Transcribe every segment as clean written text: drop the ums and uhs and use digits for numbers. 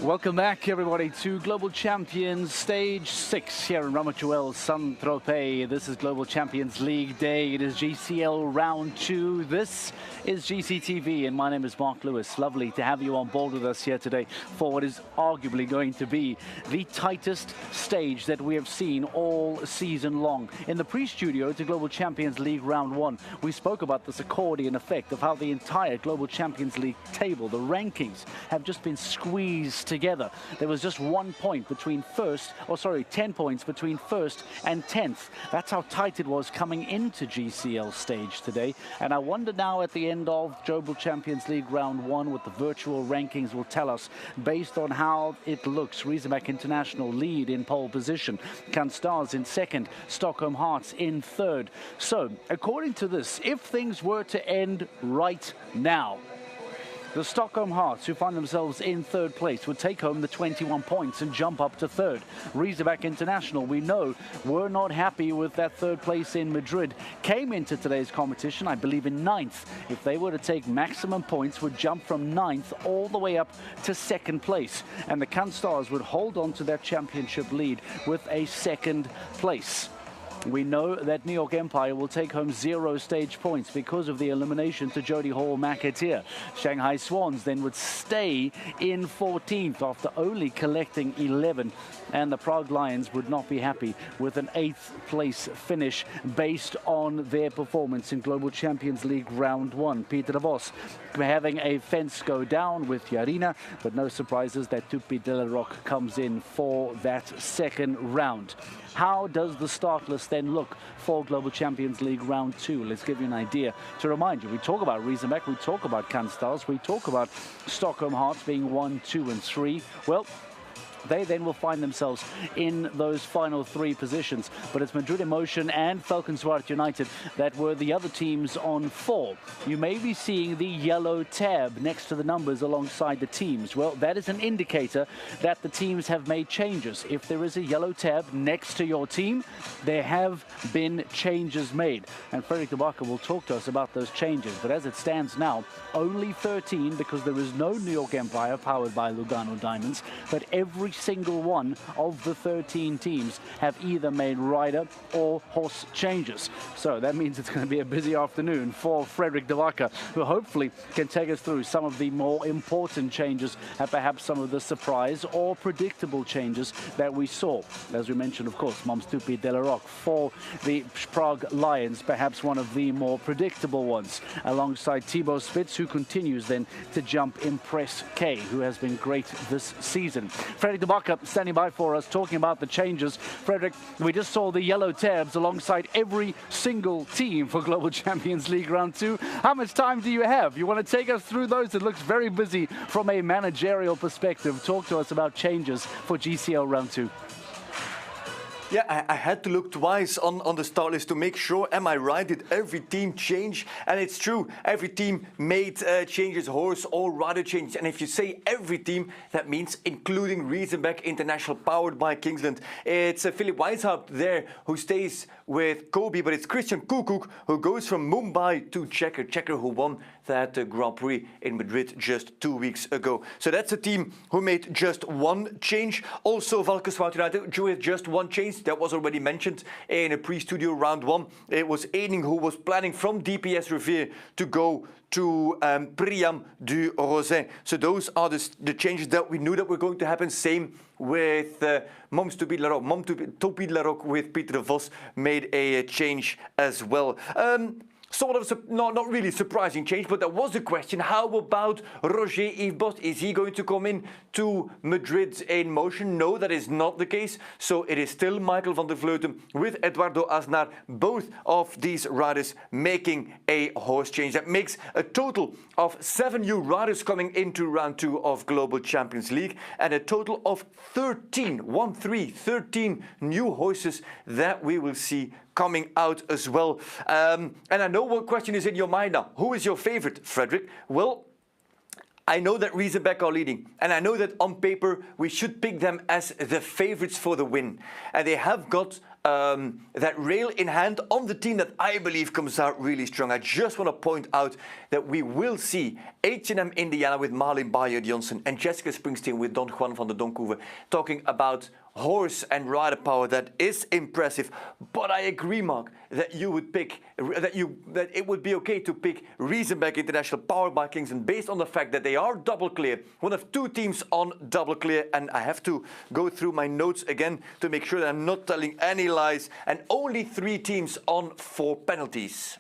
Welcome back, everybody, to Global Champions Stage 6 here in Ramachuel, San Tropez. This is Global Champions League Day. It is GCL Round 2. This is GCTV, and my name is Mark Lewis. Lovely to have you on board with us here today for what is arguably going to be the tightest stage that we have seen all season long. In the pre-studio to Global Champions League Round 1, we spoke about this accordion effect of how the entire Global Champions League table, the rankings, have just been squeezed together. There was just 1 point between 10 points between first and 10th. That's how tight it was coming into GCL stage today. And I wonder now at the end of Global Champions League Round 1 what the virtual rankings will tell us based on how it looks. Riesenbeck International lead in pole position. Stars in second. Stockholm Hearts in third. So, according to this, if things were to end right now, the Stockholm Hearts, who find themselves in third place, would take home the 21 points and jump up to third. Riesenbeck International, we know, were not happy with that third place in Madrid. Came into today's competition, I believe, in ninth. If they were to take maximum points, would jump from ninth all the way up to second place. And the Stars would hold on to their championship lead with a second place. We know that New York Empire will take home 0 stage points because of the elimination to Jody Hall McAteer. Shanghai Swans then would stay in 14th after only collecting 11. And the Prague Lions would not be happy with an 8th place finish based on their performance in Global Champions League Round 1. Peter de Vos having a fence go down with Yarina, but no surprises that Tupi de la Roque comes in for that second round. How does the start list then look for Global Champions League Round 2? Let's give you an idea. To remind you, we talk about Riesenbeck, we talk about Stars, we talk about Stockholm Hearts being 1, 2, and 3. Well, they then will find themselves in those final 3 positions. But it's Madrid Emotion and Falkenswart United that were the other teams on 4. You may be seeing the yellow tab next to the numbers alongside the teams. Well, that is an indicator that the teams have made changes. If there is a yellow tab next to your team, there have been changes made. And Fredrik de Backer will talk to us about those changes. But as it stands now, only 13, because there is no New York Empire powered by Lugano Diamonds, but every single one of the 13 teams have either made rider or horse changes. So that means it's going to be a busy afternoon for Fredrik de Backer, who hopefully can take us through some of the more important changes and perhaps some of the surprise or predictable changes that we saw. As we mentioned, of course, Moms Tupi de la Roque for the Prague Lions, perhaps one of the more predictable ones, alongside Thibaut Spitz, who continues then to jump Impress K, who has been great this season. Fredrik de Backer standing by for us, talking about the changes. Fredrik, we just saw the yellow tabs alongside every single team for Global Champions League Round 2. How much time do you have? You want to take us through those? It looks very busy from a managerial perspective. Talk to us about changes for GCL Round 2. Yeah, I had to look twice on the start list to make sure, am I right, did every team change? And it's true, every team made changes, horse or rider changes. And if you say every team, that means including Riesenbeck International, powered by Kingsland. It's Philip Weishaupt there who stays with Kobe, but it's Christian Kukuk who goes from Mumbai to Checker who won that Grand Prix in Madrid just 2 weeks ago. So that's a team who made just 1 change. Also, Falkenswart United with just 1 change. That was already mentioned in a pre-studio Round 1. It was Ening who was planning from DPS Revere to go to Priam du Rosin. So those are the changes that we knew that were going to happen. Same with Moms Tupi de la Roque. Moms Tupi de la Roque with Peter de Vos made a change as well. Sort of, not really surprising change, but there was a question. How about Roger Yves Bos? Is he going to come in to Madrid in motion? No, that is not the case. So it is still Michael van der Vleuten with Eduardo Aznar, both of these riders making a horse change. That makes a total of 7 new riders coming into Round 2 of Global Champions League, and a total of 13 new horses that we will see coming out as well. And I know what question is in your mind now. Who is your favorite, Fredrik? Well, I know that Riesenbeck are leading, and I know that on paper we should pick them as the favorites for the win. And they have got that rail in hand on the team that I believe comes out really strong. I just want to point out that we will see H&M Indiana with Malin Bayer-Johnsen and Jessica Springsteen with Don Juan van der Donkhoeven talking about horse and rider power. That is impressive. But I agree, Mark, that you would pick that it would be okay to pick Riesenbeck International powered by Kingston based on the fact that they are double clear, one of 2 teams on double clear. And I have to go through my notes again to make sure that I'm not telling any lies, and only 3 teams on 4 penalties.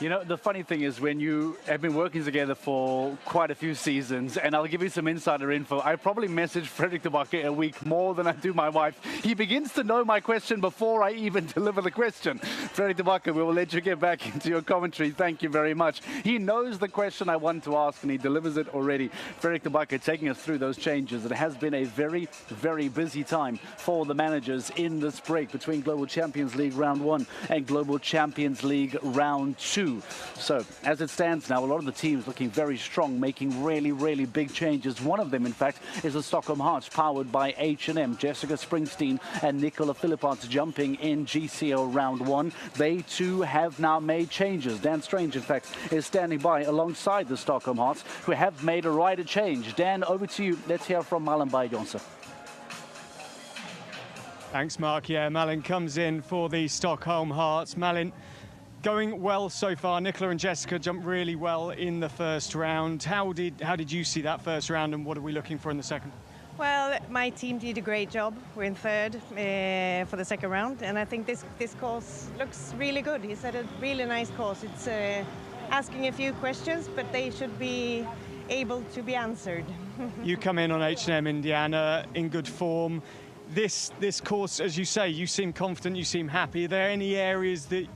You know, the funny thing is when you have been working together for quite a few seasons, and I'll give you some insider info, I probably message Frederik de Backer a week more than I do my wife. He begins to know my question before I even deliver the question. Frederik de Backer, we will let you get back into your commentary. Thank you very much. He knows the question I want to ask, and he delivers it already. Frederik de Backer taking us through those changes. It has been a very, very busy time for the managers in this break between Global Champions League Round 1 and Global Champions League Round 2. So, as it stands now, a lot of the teams looking very strong, making really, really big changes. One of them, in fact, is the Stockholm Hearts, powered by H&M. Jessica Springsteen and Nicola Philippots jumping in GCL Round 1. They, too, have now made changes. Dan Strange, in fact, is standing by alongside the Stockholm Hearts, who have made a rider change. Dan, over to you. Let's hear from Malin Bayer-Johnsen. Thanks, Mark. Yeah, Malin comes in for the Stockholm Hearts. Malin, going well so far. Nicola and Jessica jumped really well in the first round. How did you see that first round, and what are we looking for in the second? Well, my team did a great job. We're in third for the second round, and I think this course looks really good. He said a really nice course. It's asking a few questions, but they should be able to be answered. You come in on H&M Indiana in good form. This course, as you say, you seem confident, you seem happy. Are there any areas that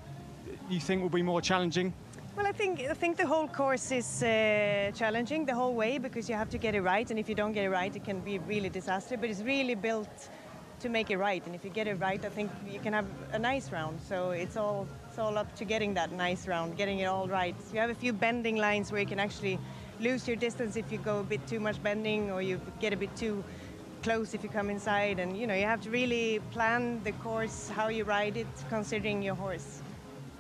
you think will be more challenging? Well, I think the whole course is challenging the whole way, because you have to get it right, and if you don't get it right, it can be really disaster. But it's really built to make it right, and if you get it right, I think you can have a nice round. So it's all up to getting that nice round, getting it all right. So you have a few bending lines where you can actually lose your distance if you go a bit too much bending, or you get a bit too close if you come inside, and you have to really plan the course, how you ride it, considering your horse.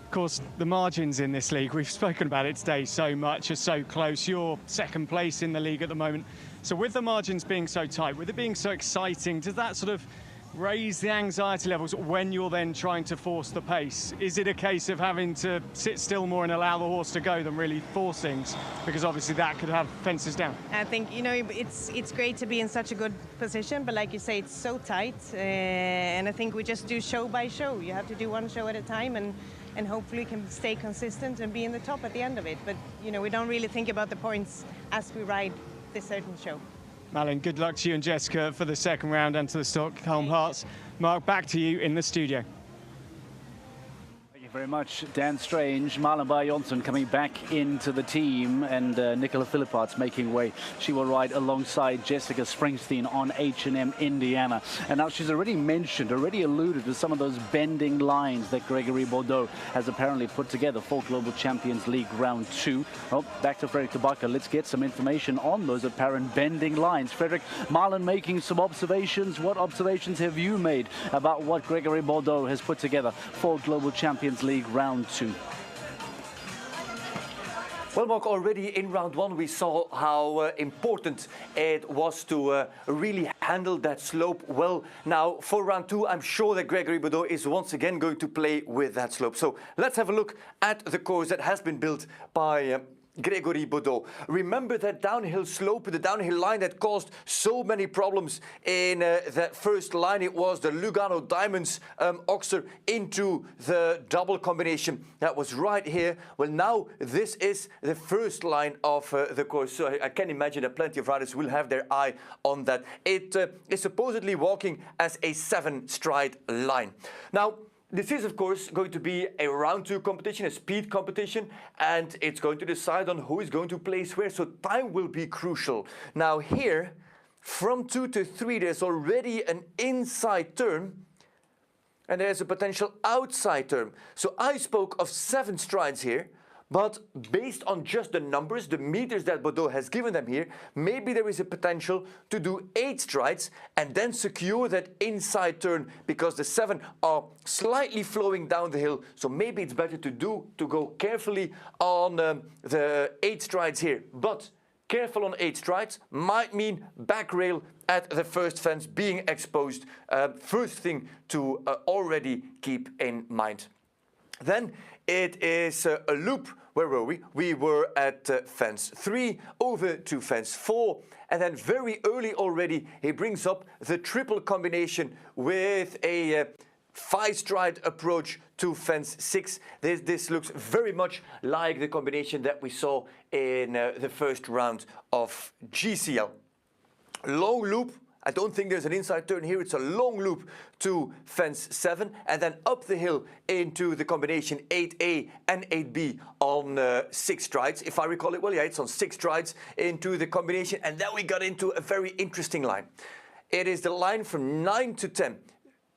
Of course, the margins in this league, we've spoken about it today so much, are so close. You're second place in the league at the moment. So with the margins being so tight, with it being so exciting, does that sort of raise the anxiety levels when you're then trying to force the pace? Is it a case of having to sit still more and allow the horse to go than really force things? Because obviously that could have fences down. I think, it's great to be in such a good position, but like you say, it's so tight. And I think we just do show by show. You have to do one show at a time, and hopefully can stay consistent and be in the top at the end of it. But, we don't really think about the points as we ride this certain show. Malin, good luck to you and Jessica for the second round and to the Stockholm Hearts. Mark, back to you in the studio. Thank you very much, Dan Strange. Malin Bayer-Johnsen coming back into the team, and Nicola Philippots making way. She will ride alongside Jessica Springsteen on H&M Indiana. And now she's already alluded to some of those bending lines that Gregory Bordeaux has apparently put together for Global Champions League Round 2. Well, back to Frederik de Backer. Let's get some information on those apparent bending lines. Frederik, Malin making some observations. What observations have you made about what Gregory Bordeaux has put together for Global Champions League Round 2? Well, Mark, already in round 1 we saw how important it was to really handle that slope well. Now, for round 2, I'm sure that Gregory Bordeaux is once again going to play with that slope. So let's have a look at the course that has been built by Gregory Bordeaux. Remember that downhill slope, the downhill line that caused so many problems in that first line? It was the Lugano Diamonds Oxer into the double combination that was right here. Well, now this is the first line of the course, so I can imagine that plenty of riders will have their eye on that. It is supposedly walking as a 7-stride line. Now, this is, of course, going to be a round 2 competition, a speed competition, and it's going to decide on who is going to place where, so time will be crucial. Now here, from 2 to 3, there's already an inside turn, and there's a potential outside turn. So I spoke of 7 strides here, But based on just the numbers, the meters that Baudot has given them here, maybe there is a potential to do 8 strides and then secure that inside turn, because the 7 are slightly flowing down the hill. So maybe it's better to go carefully on the 8 strides here. But careful on 8 strides might mean back rail at the first fence being exposed. First thing to already keep in mind. Then it is a loop. Where were we? We were at fence 3, over to fence 4, and then very early already he brings up the triple combination with a 5-stride approach to fence 6. This looks very much like the combination that we saw in the first round of GCL. Long loop. I don't think there's an inside turn here. It's a long loop to fence 7 and then up the hill into the combination 8A and 8B on 6 strides. If I recall it well, yeah, it's on 6 strides into the combination. And then we got into a very interesting line. It is the line from 9 to 10.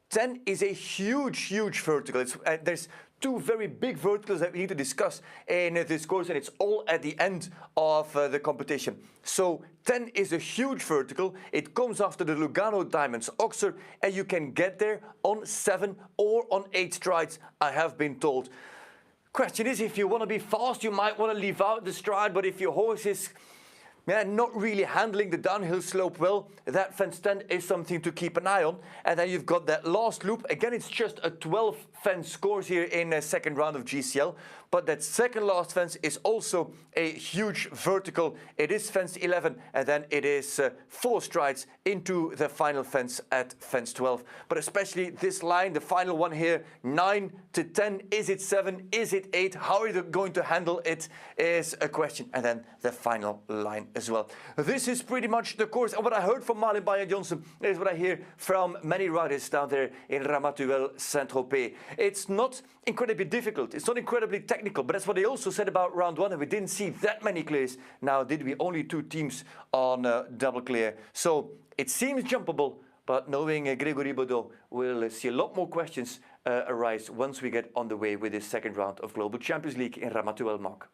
10 is a huge vertical. There's 2 very big verticals that we need to discuss in this course, and it's all at the end of the competition. So 10 is a huge vertical. It comes after the Lugano Diamonds Oxer, and you can get there on 7 or on 8 strides, I have been told. Question is, if you want to be fast, you might want to leave out the stride, but if your horse is not really handling the downhill slope well, that fence 10 is something to keep an eye on. And then you've got that last loop. Again, it's just a 12 fence course here in the second round of GCL. But that second last fence is also a huge vertical. It is fence 11, and then it is 4 strides into the final fence at fence 12. But especially this line, the final one here, 9 to 10. Is it 7? Is it 8? How are you going to handle it is a question. And then the final line as well. This is pretty much the course. And what I heard from Malin Bayer-Johnson is what I hear from many riders down there in Ramatuelle, Saint-Tropez. It's not incredibly difficult. It's not incredibly technical, but that's what they also said about round 1, and we didn't see that many clears. Now, did we? Only 2 teams on double clear. So it seems jumpable, but knowing Grégory Baudot, we'll see a lot more questions arise once we get on the way with this second round of Global Champions League in Ramatuelle, Mark.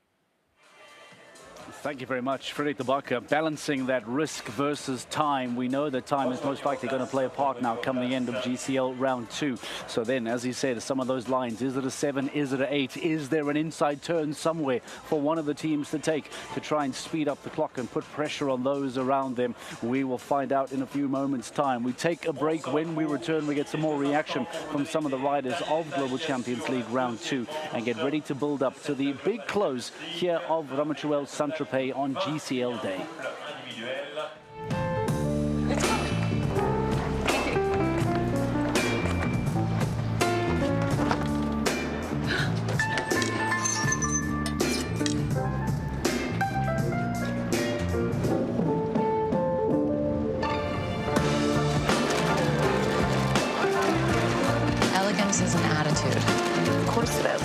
Thank you very much, Frederik de Backer. Balancing that risk versus time. We know that time is most likely going to play a part now come the end of GCL round 2. So then, as he said, some of those lines, is it a 7, is it an 8? Is there an inside turn somewhere for one of the teams to take to try and speed up the clock and put pressure on those around them? We will find out in a few moments' time. We take a break. When we return, we get some more reaction from some of the riders of Global Champions League round 2 and get ready to build up to the big close here of Ramatuelle Saint-Tropez on GCL Day. Elegance is an attitude. Of course it is.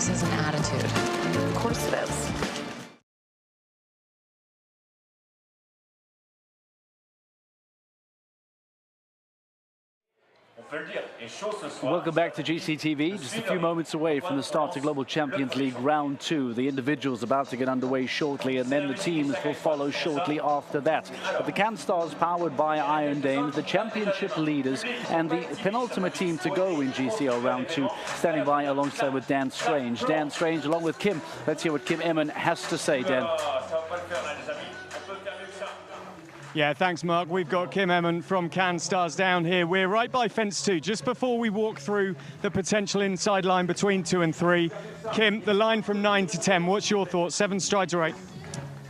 This is an attitude. Of course it is. Welcome back to GCTV. Just a few moments away from the start to Global Champions League Round 2. The individuals about to get underway shortly, and then the teams will follow shortly after that. But the Can Stars, powered by Iron Dames, the championship leaders, and the penultimate team to go in GCL Round 2, standing by alongside with Dan Strange. Dan Strange along with Kim. Let's hear what Kim Emmen has to say, Dan. Yeah, thanks, Mark. We've got Kim Emmen from Can Stars down here. We're right by fence 2, just before we walk through the potential inside line between 2 and 3. Kim, the line from 9 to 10, what's your thoughts? 7 strides or 8?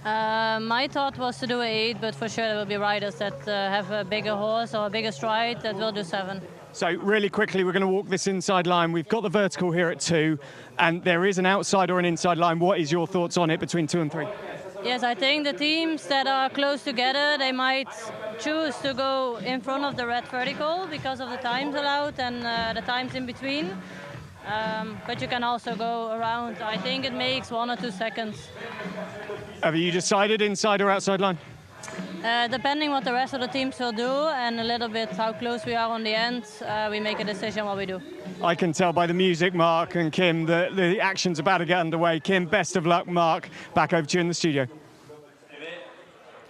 My thought was to do 8, but for sure there will be riders that have a bigger horse or a bigger stride that will do 7. So really quickly, we're going to walk this inside line. We've got the vertical here at 2, and there is an outside or an inside line. What is your thoughts on it between 2 and 3? Yes, I think the teams that are close together, they might choose to go in front of the red vertical because of the times allowed and the times in between. But you can also go around. I think it makes 1 or 2 seconds. Have you decided inside or outside line? Depending what the rest of the teams will do and a little bit how close we are on the end, we make a decision what we do. I can tell by the music, Mark and Kim, that the action's about to get underway. Kim, best of luck. Mark, back over to you in the studio.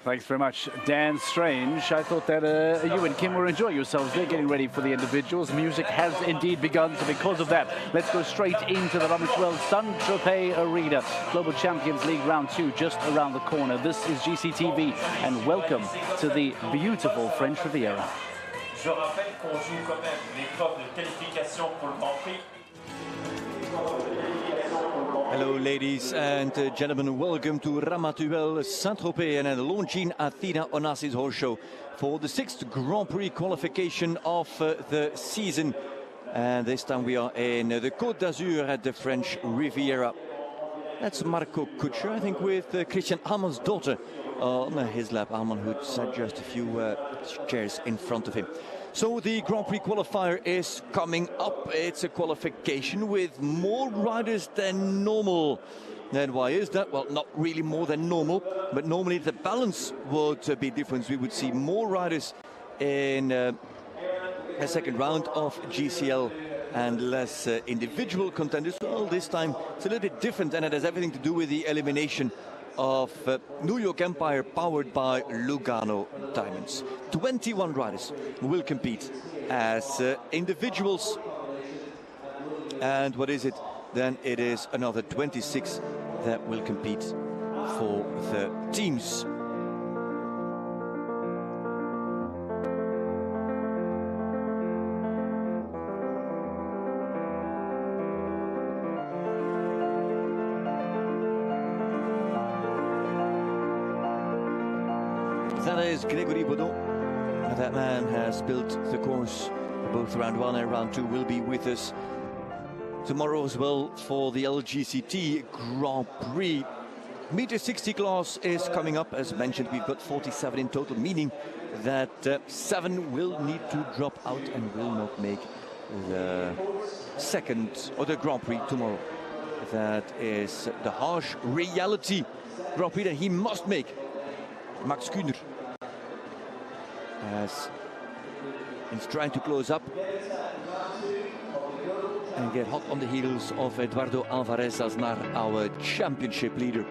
Thanks very much, Dan Strange. I thought that you and Kim were enjoying yourselves. They're getting ready for the individuals. Music has indeed begun, so because of that, let's go straight into the Romutuel Sun Tropez Arena. Global Champions League Round 2 just around the corner. This is GCTV, and welcome to the beautiful French Riviera. Je rappelle qu'on joue quand même l'épreuve de qualification pour le Grand Prix. Hello, ladies and gentlemen. Welcome to Romutuel Saint-Tropez and the Longines Athena Onassis Horse Show for the 6th Grand Prix qualification of the season. And this time we are in the Côte d'Azur at the French Riviera. That's Marco Kutscher, I think, with Christian Aman's daughter on his lap. Aman, who sat just a few chairs in front of him. So the Grand Prix qualifier is coming up. It's a qualification with more riders than normal. And why is that? Well, not really more than normal, but normally the balance would be different. We would see more riders in a second round of GCL and less individual contenders. Well, this time it's a little bit different, and it has everything to do with the elimination of New York Empire, powered by Lugano Diamonds. 21 riders will compete as individuals. And what is it? Then it is another 26 that will compete for the teams. That is Gregory Baudon. That man has built the course. Both round 1 and round 2 will be with us tomorrow as well for the LGCT Grand Prix. Meter 60 class is coming up. As mentioned, we've got 47 in total, meaning that 7 will need to drop out and will not make the second or the Grand Prix tomorrow. That is the harsh reality Grand Prix that he must make. Max Kühner as he's trying to close up and get hot on the heels of Eduardo Alvarez Aznar, our championship leader.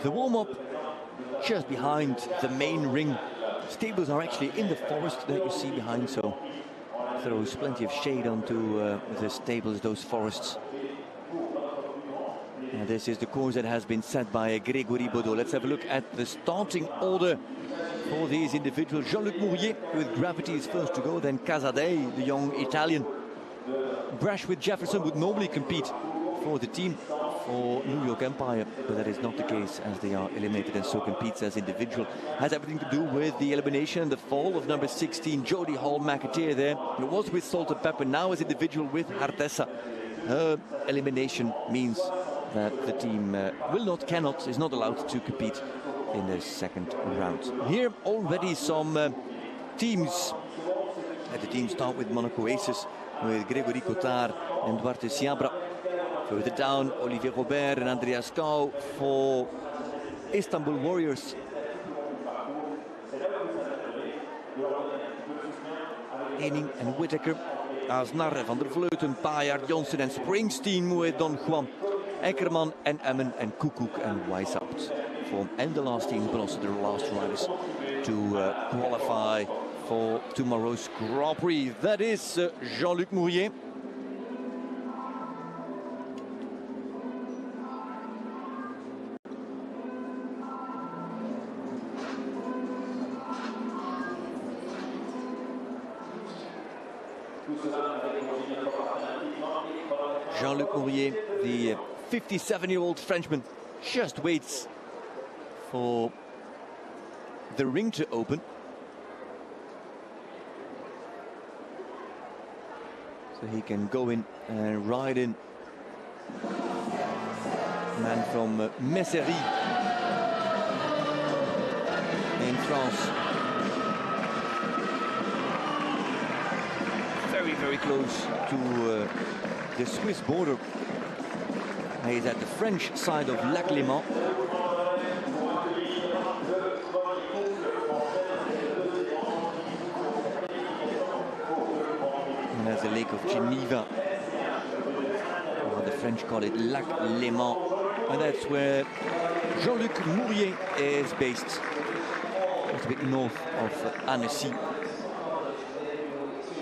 The warm-up just behind the main ring. Stables are actually in the forest that you see behind, so throws plenty of shade onto the stables, those forests. And this is the course that has been set by Gregory Baudon. Let's have a look at the starting order for these individuals. Jean-Luc Mourier with Gravity is first to go, then Casadei, the young Italian. Brash with Jefferson would normally compete for the team. for New York Empire, but that is not the case as they are eliminated, and so competes as individual. Has everything to do with the elimination and the fall of number 16, Jodie Hall-McAteer there. It was with Salt and Pepper, now as individual with Hartessa. Her elimination means that the team is not allowed to compete in the second round. Here already some teams. The teams start with Monaco Aces, with Gregory Cotard and Duarte Siabra. Further down, Olivier Robert and Andreas Kau for Istanbul Warriors. Ening and Whittaker, Asnar, Van der Vleuten, Paillard, Johnson and Springsteen with Don Juan, Eckerman and Emmen and Koekoek and Weishaupt. And the last team, but also the last riders to qualify for tomorrow's Grand Prix. That is Jean-Luc Mourier. Jean-Luc Mourier, the 57-year-old Frenchman, just waits for the ring to open. So he can go in and ride in. Man from Messery in France. Very, very close to the Swiss border. He is at the French side of Lac Léman. And that's the Lake of Geneva. Or the French call it Lac Léman. And that's where Jean-Luc Mourier is based. It's a bit north of Annecy.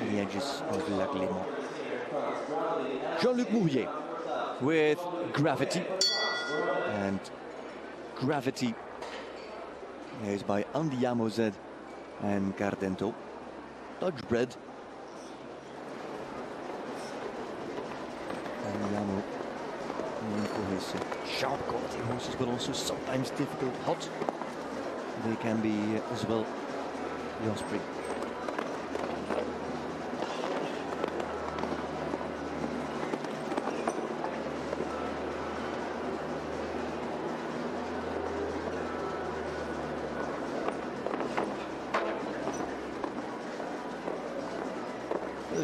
On the edges of Lac Léman. Jean-Luc Mourier with Gravity, and Gravity is by Andy Amozed and Cardento, Dutch bred. Andy Amo, known for his sharp quality horses, but also sometimes difficult hot. They can be as well the Osprey.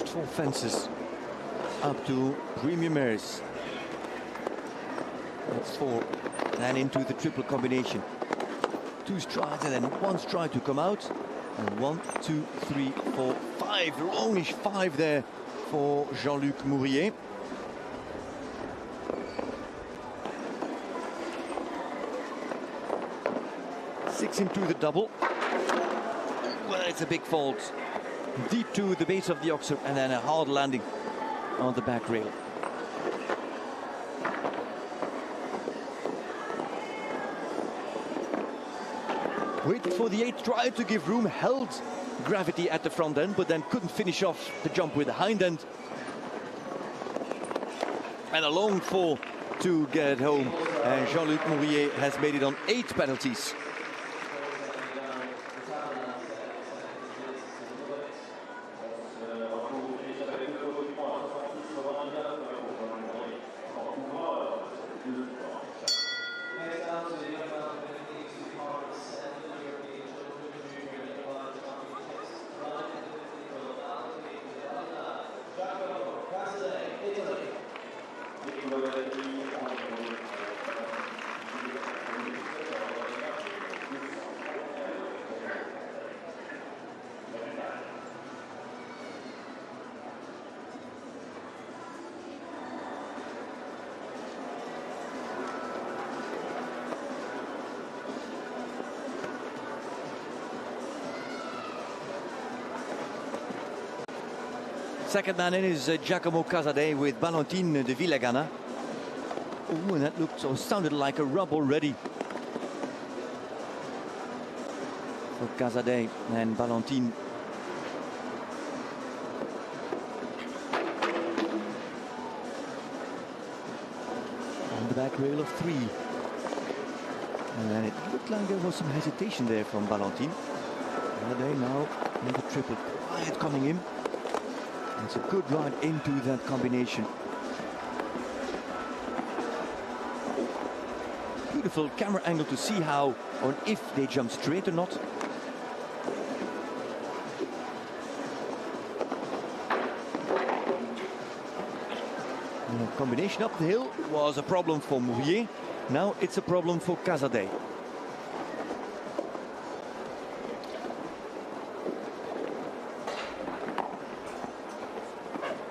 Four fences up to Premium Airs. That's four, and into the triple combination. Two strides and then one stride to come out. And 1, 2, 3, 4, 5. There are only 5 there for Jean-Luc Mourier. Six into the double. Well, it's a big fault. Deep to the base of the oxer and then a hard landing on the back rail. Waited for the 8th try to give room, held Gravity at the front end, but then couldn't finish off the jump with the hind end. And a long fall to get it home. And Jean-Luc Mourier has made it on 8 penalties. Second man in is Giacomo Casadei with Valentine de Villagana. Oh, and that looked or sounded like a rub already for Casadei and Valentine. On the back rail of 3. And it looked like there was some hesitation there from Valentin. And they now make a triple quiet coming in. It's a good ride into that combination. Beautiful camera angle to see how or if they jump straight or not. And the combination up the hill was a problem for Mourier. Now it's a problem for Casadei.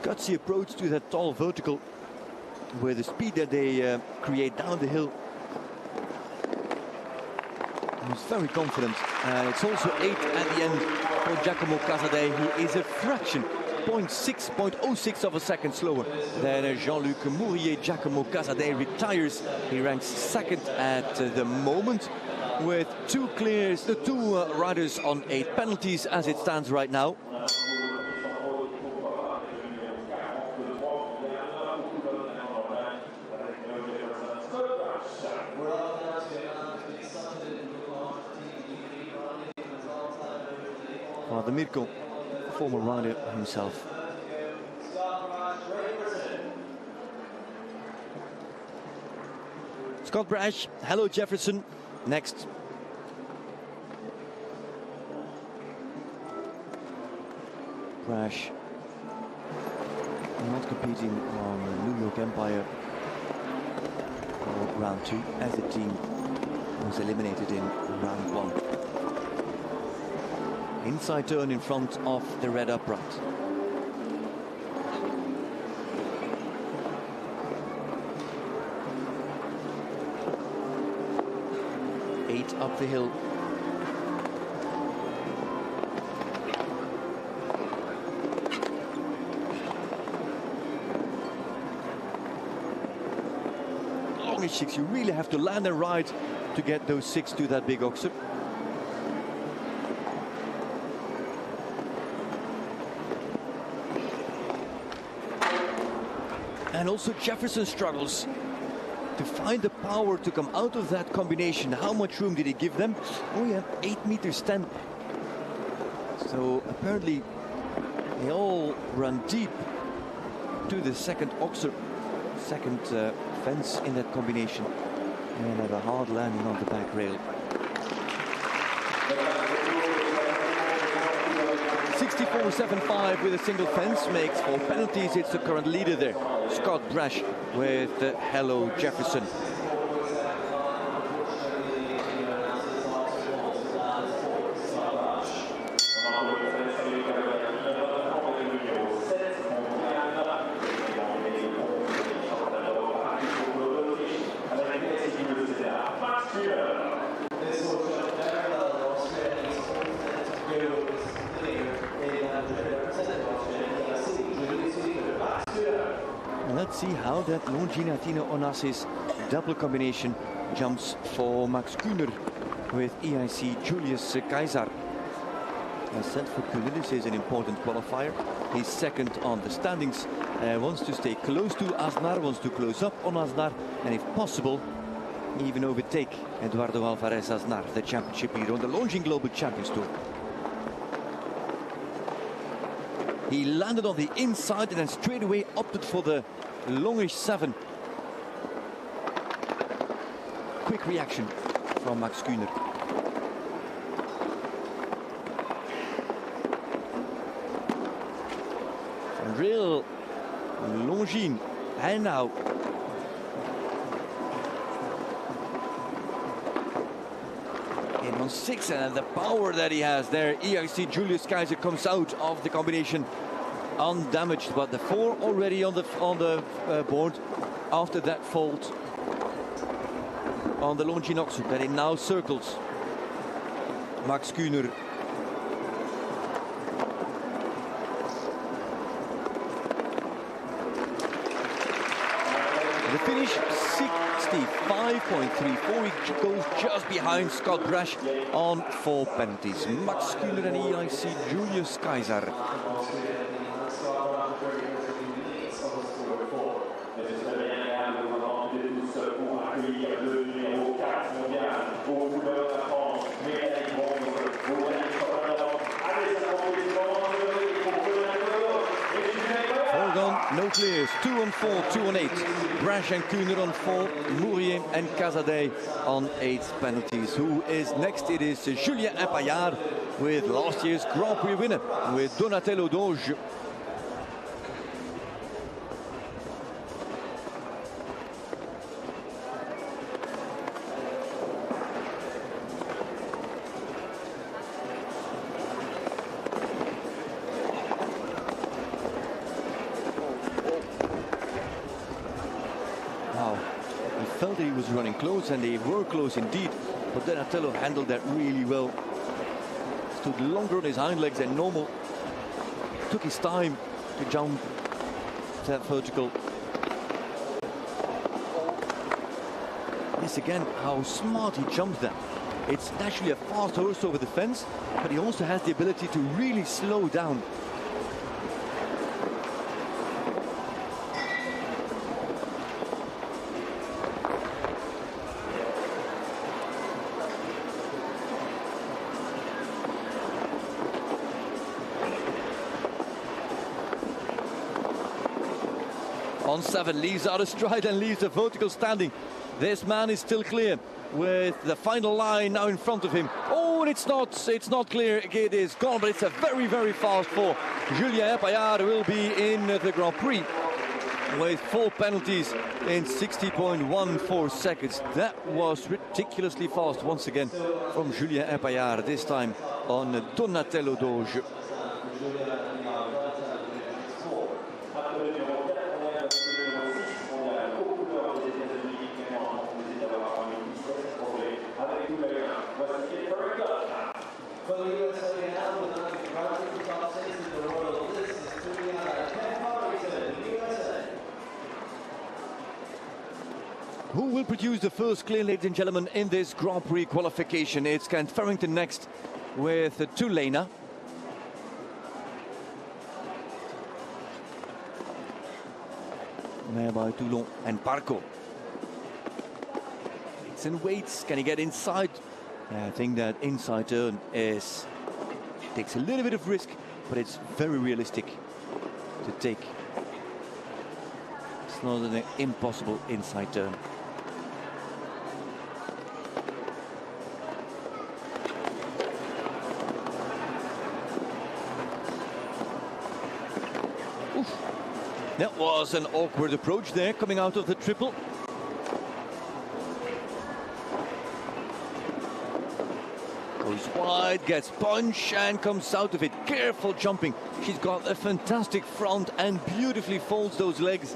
Gutsy approach to that tall vertical with the speed that they create down the hill. He's very confident, and it's also 8 at the end for Giacomo Casadei, who is a fraction, 0.06 of a second slower than Jean-Luc Mourier. Giacomo Casadei retires. He ranks second at the moment with two riders on 8 penalties as it stands right now. Father Mirko, former rider himself. Scott Brash, hello Jefferson, next. Brash not competing on New York Empire for round 2 as the team was eliminated in round 1. Inside turn in front of the red upright. Eight up the hill. Longish 6, you really have to land and ride to get those 6 to that big oxer. And also Jefferson struggles to find the power to come out of that combination. How much room did he give them? Oh yeah, 8 meters 10. So apparently they all run deep to the second oxer, second fence in that combination, and have a hard landing on the back rail. 64.75 with a single fence makes 4 penalties. It's the current leader there, Scott Brash, with hello Jefferson. Let's see how that Longines Onassis double combination jumps for Max Kühner with EIC Julius Kaiser. As said, for Kühner, this is an important qualifier. He's second on the standings, wants to stay close to Aznar, wants to close up on Aznar, and if possible, even overtake Eduardo Alvarez Aznar, the championship leader on the Longines Global Champions Tour. He landed on the inside and then straight away opted for the longish 7. Quick reaction from Max Kühner. And real Longines, and now in on 6, and the power that he has there. EIC Julius Kaiser comes out of the combination undamaged, but the 4 already on the board after that fault on the Longines oxer that it now circles. Max Kühner. The finish 65.34. He goes just behind Scott Brash on 4 penalties. Max Kühner and EIC Julius Kaiser. pour accueillir le numéro 4 mondial aux couleurs de la France, médaille bronze au dernier championnat d'Europe. Allez, ça Foregone, no clears. 2 on 4, 2 on 8. Brash and Kuhner on 4. Mourier and Casadei on 8 penalties. Who is next? It is Julien Epaillard with last year's Grand Prix winner with Donatello Doge. Felt that he was running close, and they were close indeed, but Donatello handled that really well. Stood longer on his hind legs than normal, took his time to jump that vertical. Yes, again, how smart he jumped that. It's naturally a fast horse over the fence, but he also has the ability to really slow down. On 7, leaves out a stride and leaves the vertical standing. This man is still clear with the final line now in front of him. Oh, and it's not clear. It is gone, but it's a very, very fast 4. Julien Epaillard will be in the Grand Prix with 4 penalties in 60.14 seconds. That was ridiculously fast once again from Julien Epaillard, this time on Donatello Doge. Who will produce the first clear, ladies and gentlemen, in this Grand Prix qualification? It's Kent Farrington next with Tulena. There by Toulon and Barco. It's in weights. Can he get inside? Yeah, I think that inside turn takes a little bit of risk, but it's very realistic to take. It's not an impossible inside turn. Oof. That was an awkward approach there, coming out of the triple. Goes wide, gets punch and comes out of it. Careful jumping. She's got a fantastic front and beautifully folds those legs.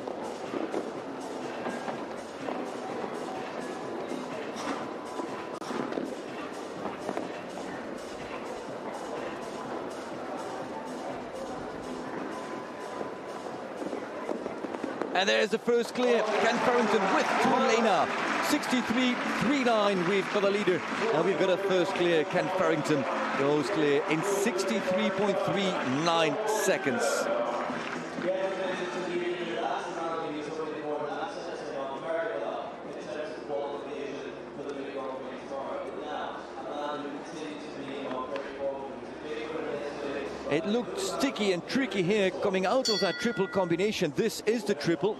And there's the first clear. Kent Farrington with Tulena. 63.39. We've got a leader. And we've got a first clear. Kent Farrington goes clear in 63.39 seconds. It looked sticky and tricky here coming out of that triple combination. This is the triple.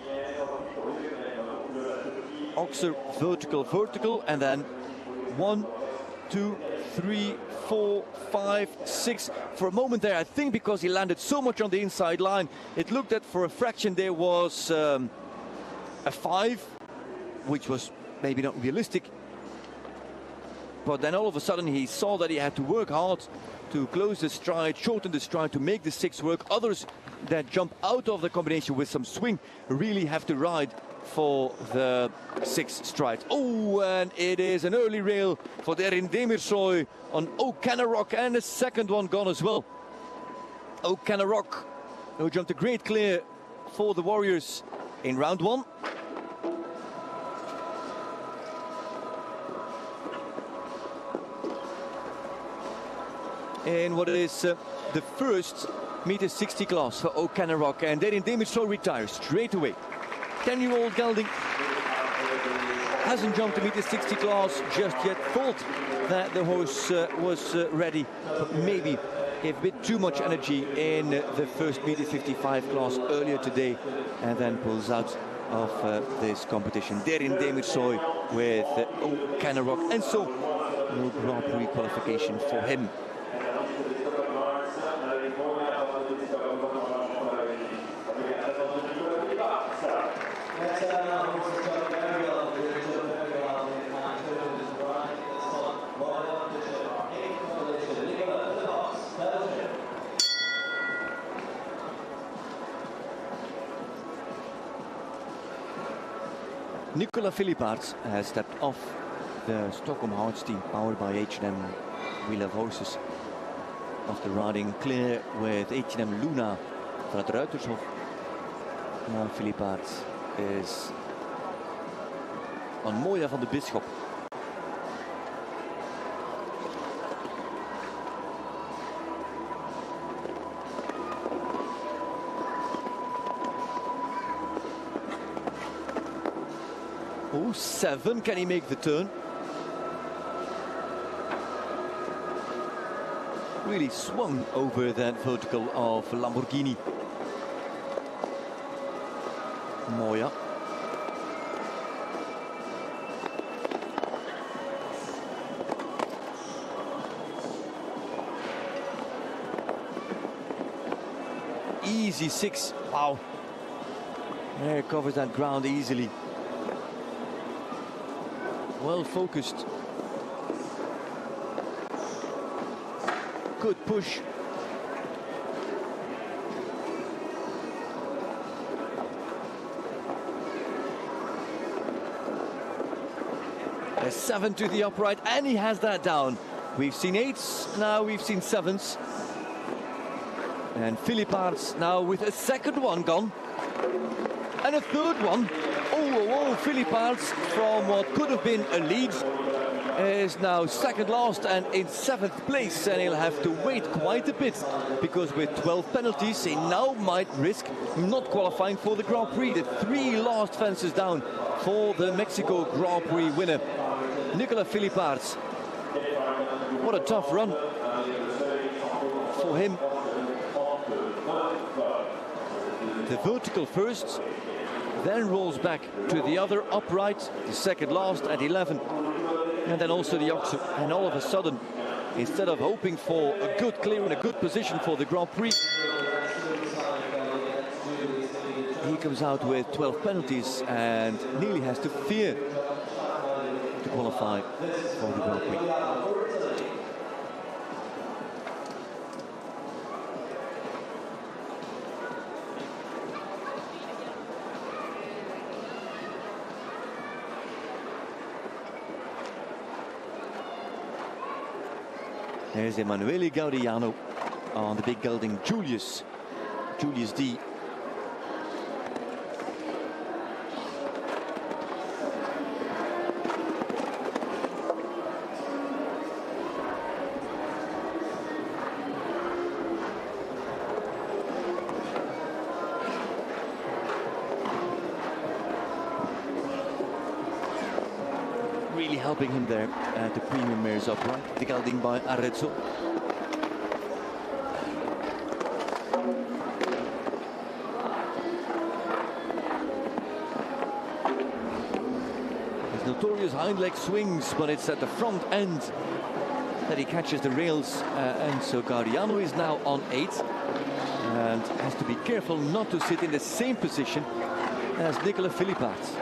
Oxer, vertical, vertical, and then 1, 2, 3, 4, 5, 6. For a moment there, I think because he landed so much on the inside line, it looked that for a fraction there was a 5, which was maybe not realistic. But then all of a sudden he saw that he had to work hard to close the stride, shorten the stride to make the 6 work. Others that jump out of the combination with some swing really have to ride for the 6 strides. Oh, and it is an early rail for Erin Demirsoy on O'Cannarock, and a second one gone as well. O'Cannarock, who jumped a great clear for the Warriors in round 1. In what is the first meter 60 class for O'Cannarock, and Erin Demirsoy retires straight away. 10-year-old gelding hasn't jumped to meet the 60 class just yet. Thought that the horse was ready, but maybe gave a bit too much energy in the first meter 55 class earlier today, and then pulls out of this competition. Derin Demirsoy with O'Canarock, and so no Grand Prix qualification for him. Nicolas Philippaerts has stepped off the Stockholm Hearts team powered by H&M We Love Horses after riding clear with H&M Luna vanuit Ruitershof. Now Philippaerts is on Moya van de Bisschop. Oh, 7, can he make the turn? Really swung over that vertical of Lamborghini. Moya. Easy 6, wow. There, covers that ground easily. Well focused. Good push. A 7 to the upright, and he has that down. We've seen 8s, now we've seen 7s. And Philippaerts now with a second one gone. And a third one. Oh, Philippaerts from what could have been a lead is now second last and in 7th place, and he'll have to wait quite a bit because with 12 penalties he now might risk not qualifying for the Grand Prix. The 3 last fences down for the Mexico Grand Prix winner, Nicolas Philippaerts. What a tough run for him. The vertical first, then rolls back to the other upright, the second last at 11, and then also the oxen. And all of a sudden, instead of hoping for a good clear and a good position for the Grand Prix, he comes out with 12 penalties and nearly has to fear to qualify for the Grand Prix. There's Emanuele Gaudiano on the big gelding Julius D. Really helping him there at the premium mares upright, the gelding by Arezzo. His notorious hind leg swings, but it's at the front end that he catches the rails, and so Gaudiano is now on 8 and has to be careful not to sit in the same position as Nicolas Philippaerts.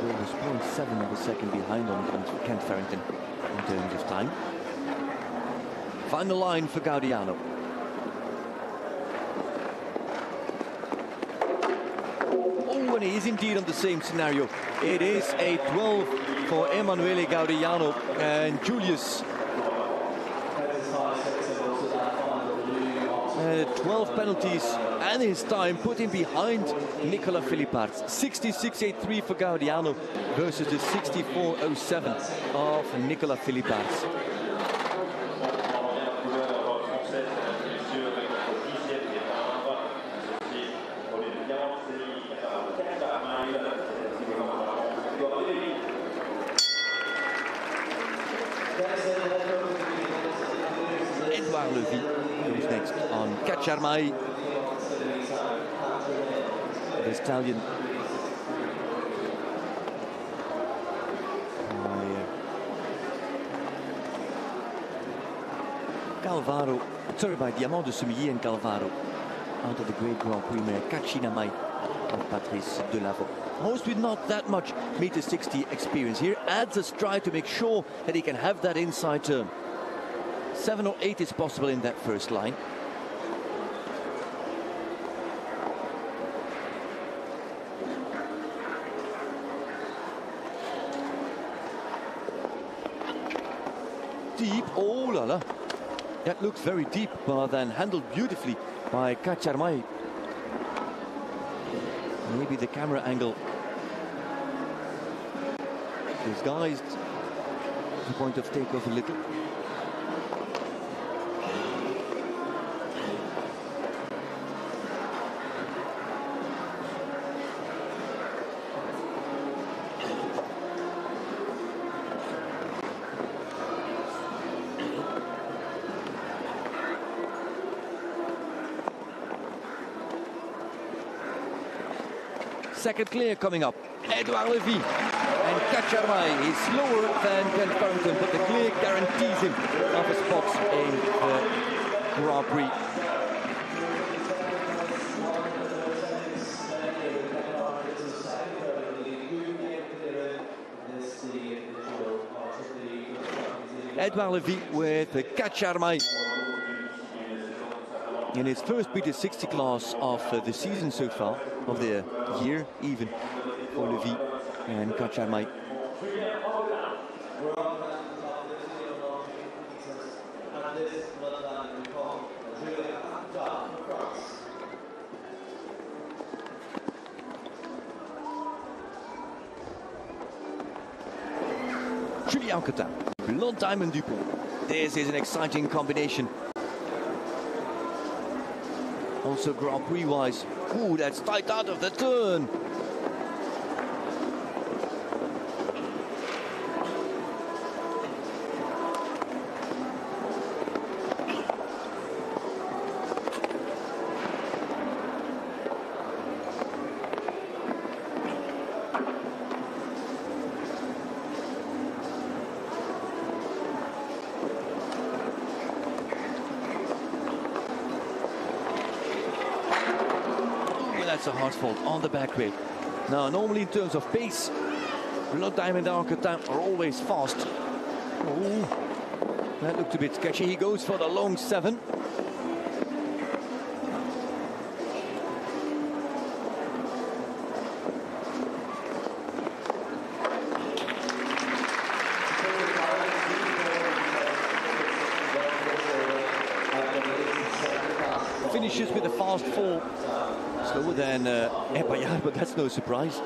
Was 0.7 of a second behind on Kent Farrington in terms of time. Final line for Gaudiano. Oh, and he is indeed on the same scenario. It is a 12 for Emanuele Gaudiano, and Julius 12 penalties and his time put him behind Nicolas Philippaerts. 66.83 for Gaudiano versus the 64.07 of Nicolas Philippaerts. Edouard Levy goes next on Kacharmai. The stallion. Calvaro, sorry, by Diamant de Semilly and Calvaro out of the Great Grand Prix mare Kachinamai of Patrice Delavaux. Horse with not that much meter 60 experience here, adds a stride to make sure that he can have that inside turn. 7 or 8 is possible in that first line. Deep, oh la la. That looks very deep, but then handled beautifully by Kacharmai. Maybe the camera angle disguised the point of takeoff a little. Second clear coming up. Edouard Levy and Kacharmai is slower than Ken Farrington, but the clear guarantees him of a spot in the Grand Prix. Edouard Levy with Kacharmai in his first beat 60 class of the season so far, of the year even, for Levy and Kacharmai. Julien Cotin, Blonde Diamond Dupont. This is an exciting combination. Also Grand Prix wise. Ooh, that's tight out of the turn. That's a hard fault on the back way. Now, normally in terms of pace, Blonde Diamond and Cotin are always fast. Oh, that looked a bit sketchy. He goes for the long 7. Finishes with a fast 4. Slower than Epaillard, but that's no surprise.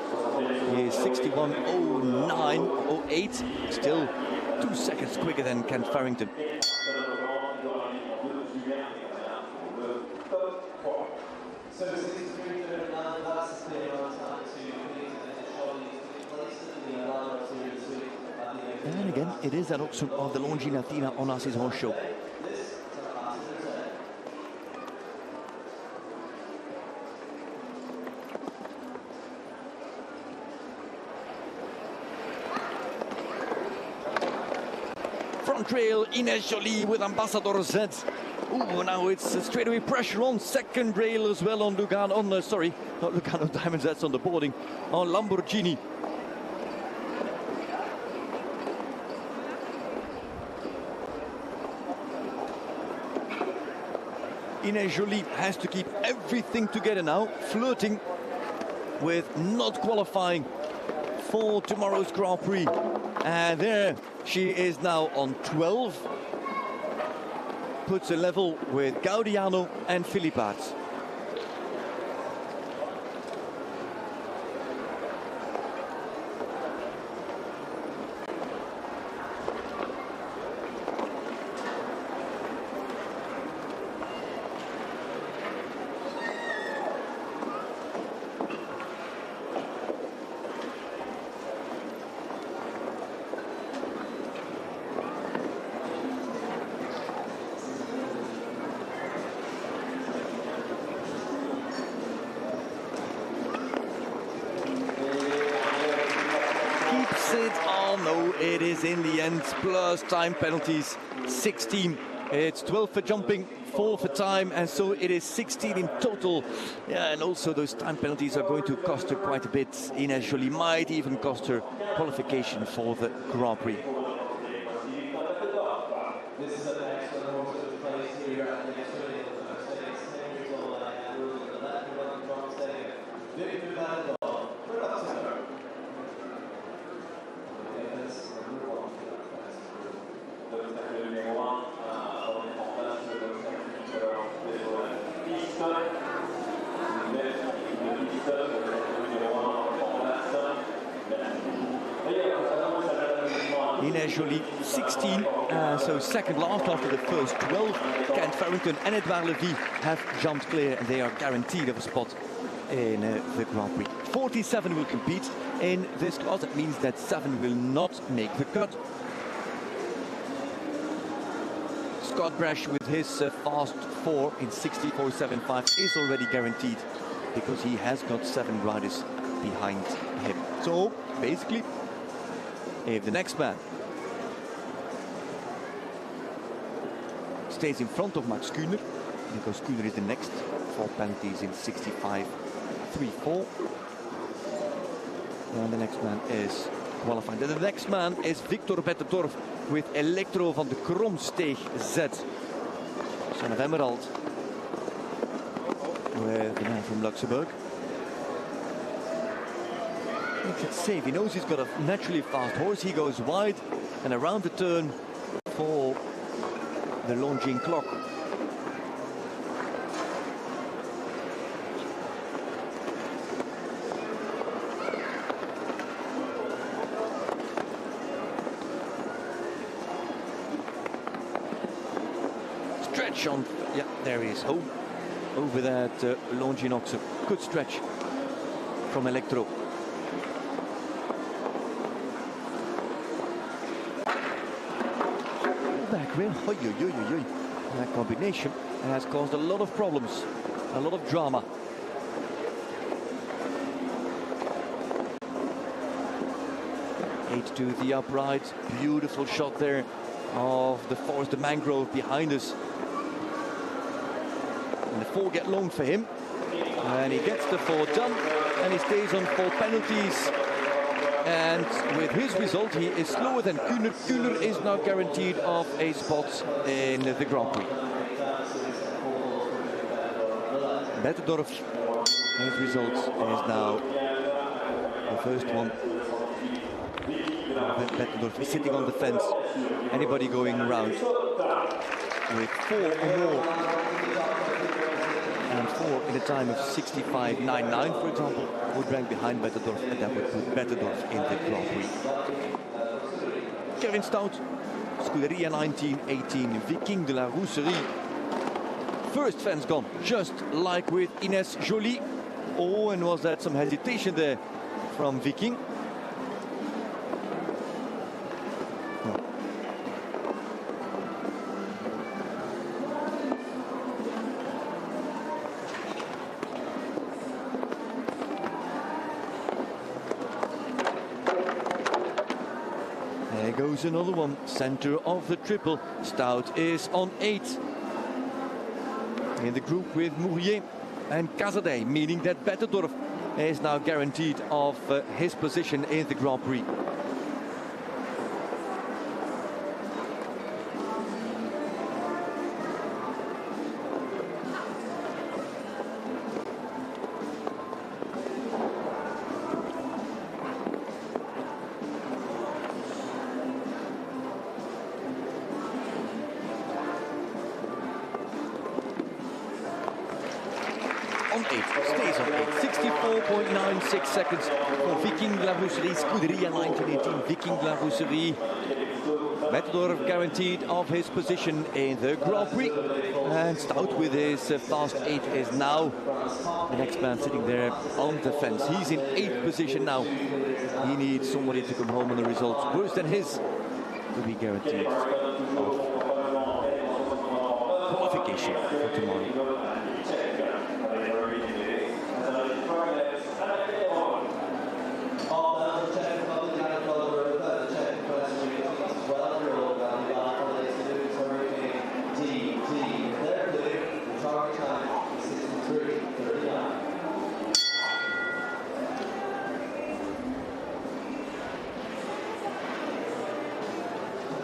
He is 61.09.08, still 2 seconds quicker than Ken Farrington. And again, it is an option of the Longinatina Onassis horse show. Trail, Ines Jolie with Ambassador Z. Ooh, now it's straightaway pressure on second rail as well on Lugano, on sorry, not Lugano Diamonds, that's on the boarding, on Lamborghini. Ines Jolie has to keep everything together now, flirting with not qualifying for tomorrow's Grand Prix. And there she is now on 12. Puts a level with Gaudiano and Philippat. it is in the end, plus time penalties, 16. It's 12 for jumping, 4 for time, and so it is 16 in total. Yeah, and also those time penalties are going to cost her quite a bit. Ines Joly might even cost her qualification for the Grand Prix. Ines Joly, 16, so second last after the first 12. Kent Farrington and Edouard Levy have jumped clear, and they are guaranteed of a spot in the Grand Prix. 47 will compete in this class. That means that 7 will not make the cut. Scott Brash with his fast 4 in 64.75 is already guaranteed because he has got 7 riders behind him. So basically, if the next man stays in front of Max Kühner, because Kühner is the next, 4 penalties in 65.34, and the next man is qualified. And the next man is Victor Bettendorf with Electro van de Kromsteeg Z, son of Emerald, with the man from Luxembourg. It's safe. He knows he's got a naturally fast horse. He goes wide and around the turn for the lunging clock. Stretch on, yeah, there he is. Oh, over that lunging ox. Good stretch from Electro. Back rail, that combination has caused a lot of problems, a lot of drama. Eight to the upright, beautiful shot there of the forest, the mangrove behind us. And the 4 get long for him, and he gets the 4 done, and he stays on 4 penalties. And with his result, he is slower than Kühner. Kühner is now guaranteed of a spot in the Grand Prix. Bettendorf, his result is now the first one. Bettendorf is sitting on the fence. Anybody going around with 4 or more, and 4 in a time of 65.99, for example, would rank behind Bettendorf, and that would put Bettendorf in the Grand Prix. Kevin Stout, Scuderia 1918, Viking de la Rousserie. First fence gone, just like with Ines Joly. Oh, and was that some hesitation there from Viking? There goes another one, center of the triple. Stout is on 8. In the group with Mourier and Casadei, meaning that Bettendorf is now guaranteed of his position in the Grand Prix. On 8, stays on 8, 64.96 seconds for Viking de la Rousserie, Scuderia 1918, Viking de la Rousserie. Bettendorf guaranteed of his position in the Grand Prix, and Stout with his fast 8 is now the next man sitting there on the fence. He's in 8th position now. He needs somebody to come home on the results worse than his to be guaranteed of qualification for tomorrow.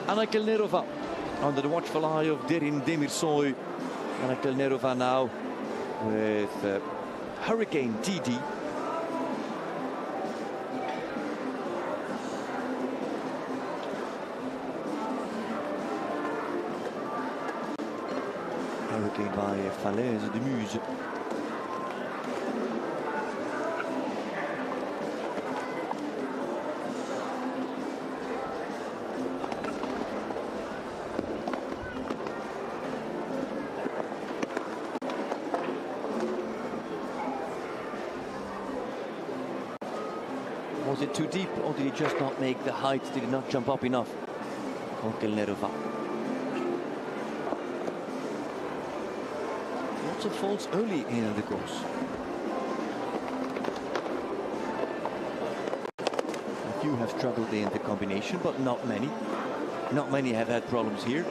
Anna Kelnerova under the watchful eye of Derin Demirsoy. Anna Kelnerova now with Hurricane TD. Hurricane by Falaise de Muse. Was it too deep, or did he just not make the height? Did he not jump up enough? Kelnerova. Lots of faults early in the course. A few have struggled in the combination, but not many. Not many have had problems here.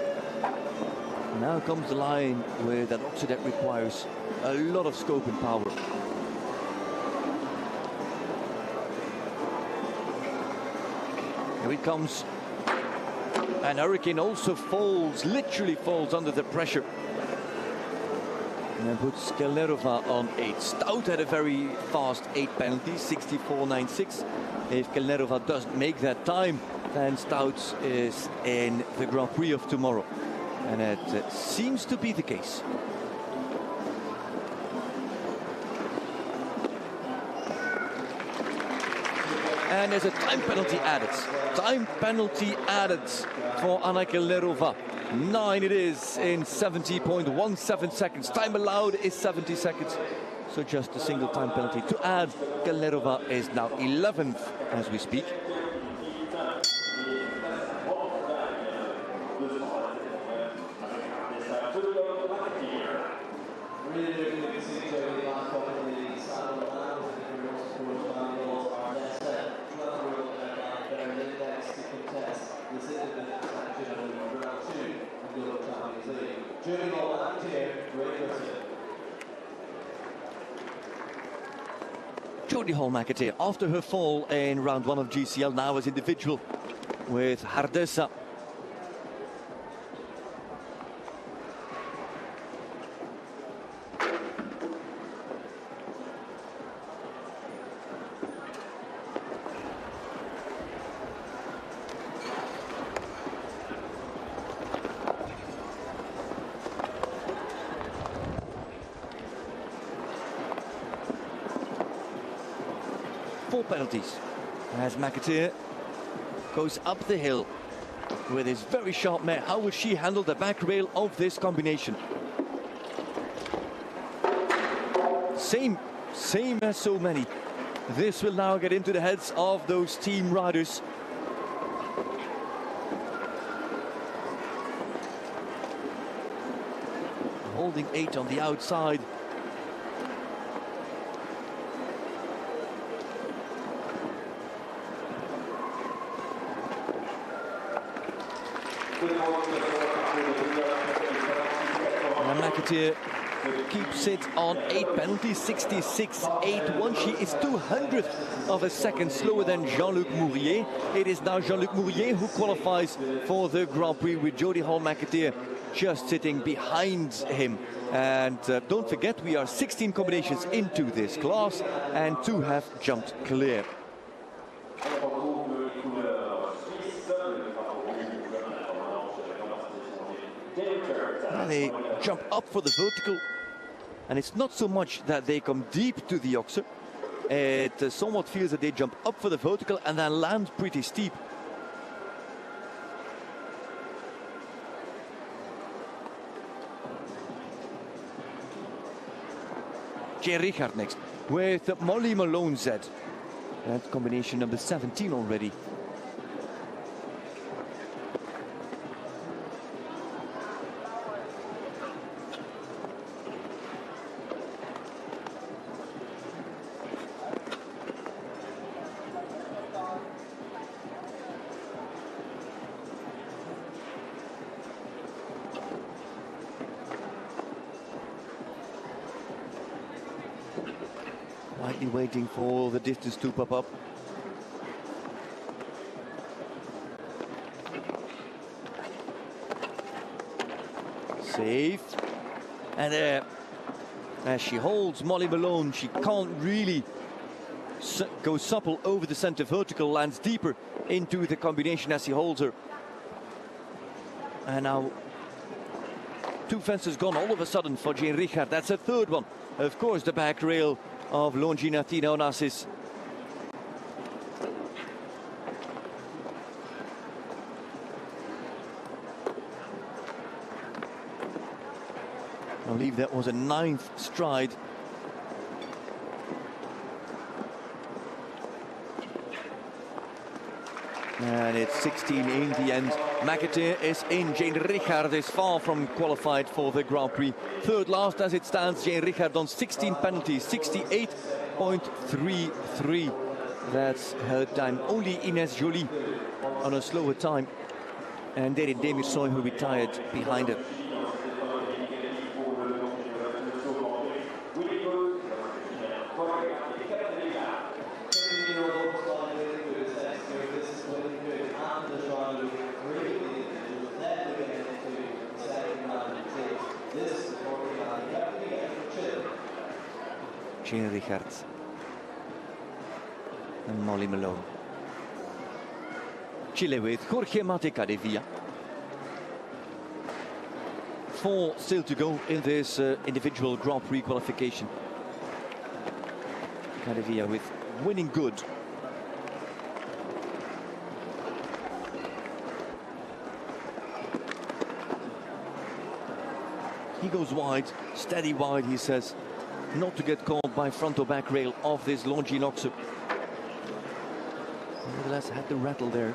Now comes the line with an oxer that requires a lot of scope and power. Here it comes. And Hurricane also falls, literally falls under the pressure. And then puts Kelnerova on 8. Stout had a very fast 8 penalty, 64.96. If Kelnerova doesn't make that time, then Stout is in the Grand Prix of tomorrow. And it seems to be the case. And there's a time penalty added. Time penalty added for Anna Kelnerova. 9 it is in 70.17 seconds. Time allowed is 70 seconds. So just a single time penalty to add. Kelnerova is now 11th as we speak. Jody Hall-McAteer, after her fall in round 1 of GCL, now as individual with Hardessa. Penalties as McAteer goes up the hill with his very sharp mare. How will she handle the back rail of this combination? Same as so many. This will now get into the heads of those team riders. Holding 8 on the outside. And McAteer keeps it on 8 penalties, 66.81. She is 200th of a second slower than Jean-Luc Mourier. It is now Jean-Luc Mourier who qualifies for the Grand Prix, with Jody Hall-McAteer just sitting behind him. And don't forget, we are 16 combinations into this class and 2 have jumped clear. And they jump up for the vertical, and it's not so much that they come deep to the oxer. It somewhat feels that they jump up for the vertical and then land pretty steep. Jay Richard next with Molly Malone Z. That combination number 17 already. Lightly waiting for the distance to pop up. Safe. And as she holds Molly Malone, she can't really go supple over the center vertical, lands deeper into the combination as he holds her. And now 2 fences gone all of a sudden for Jane Richard. That's a third one. Of course, the back rail of Longinatina Onassis. I believe that was a 9th stride. And it's 16 in the end. McAteer is in. Jane Richard is far from qualified for the Grand Prix. Third last as it stands. Jane Richard on 16 penalties, 68.33. That's her time. Only Ines Joly on a slower time. And Derek Demirsoy, who retired behind her. Jane Richard and Molly Malone. Chile with Jorge Mate Cadevilla. 4 still to go in this individual Grand Prix qualification. Cadevilla with winning good. He goes wide, steady wide, he says. Not to get caught by front or back rail of this Longinoxer. Nevertheless, had the rattle there.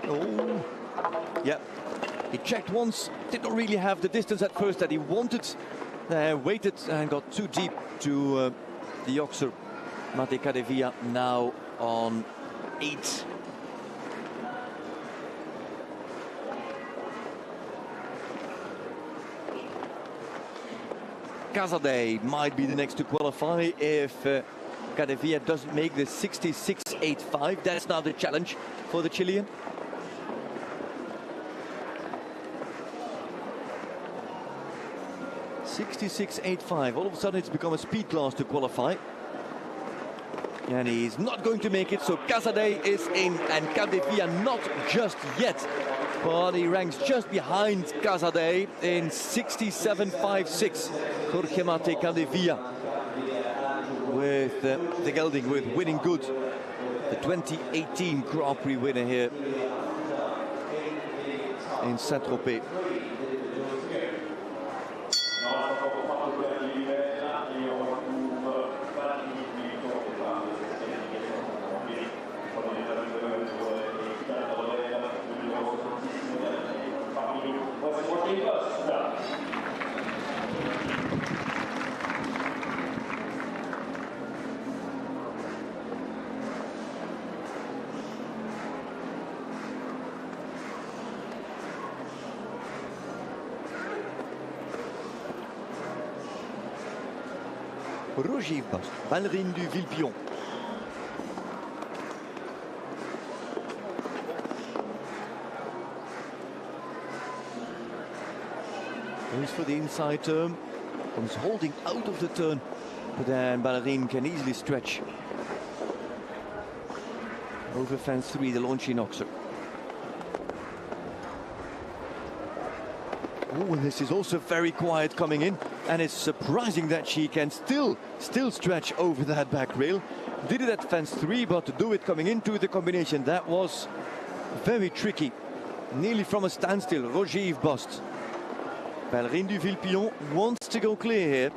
Oh, yeah. He checked once, did not really have the distance at first that he wanted. Waited and got too deep to the Oxer. Mate Cadevilla now on 8. Casadei might be the next to qualify if Cadevilla doesn't make the 66.85. That's now the challenge for the Chilean. .66.85. All of a sudden it's become a speed class to qualify. And he's not going to make it, so Casadei is in and Cadevilla not just yet. But he ranks just behind Casadei in 67.56. Jorge Mate Cadevilla with the gelding with winning good. The 2018 Grand Prix winner here in Tropez. Roger Bast, ballerine du Vilpion. Goes for the inside turn. Comes holding out of the turn, but then ballerine can easily stretch. Over fence 3, the Longinoxer. Oh, and this is also very quiet coming in, and it's surprising that she can still stretch over that back rail. Did it at fence 3, but to do it coming into the combination, that was very tricky. Nearly from a standstill. Roger Bast. Ballerine du Vilpion wants to go clear here.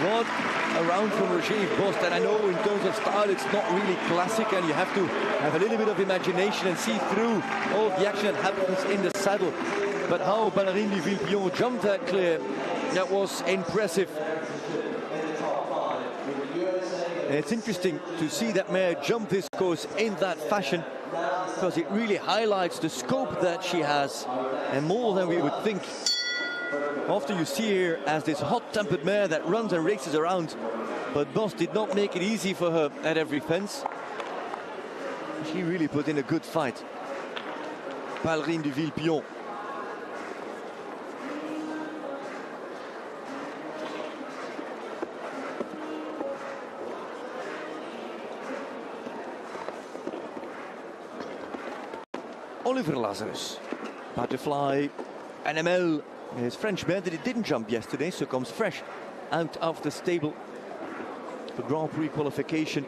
but a round from Roger Bost, and I know in terms of style it's not really classic, and you have to have a little bit of imagination and see through all the action that happens in the saddle. But how Ballerine du Villepillon jumped that clear, that was impressive. And it's interesting to see that mare jump this course in that fashion, because it really highlights the scope that she has, and more than we would think. Often you see her as this hot-tempered mare that runs and races around, but Bost did not make it easy for her at every fence. She really put in a good fight. Ballerine du Villepillon. Oliver Lazarus, Butterfly, NML, his French mare that he didn't jump yesterday, so comes fresh out of the stable for Grand Prix qualification.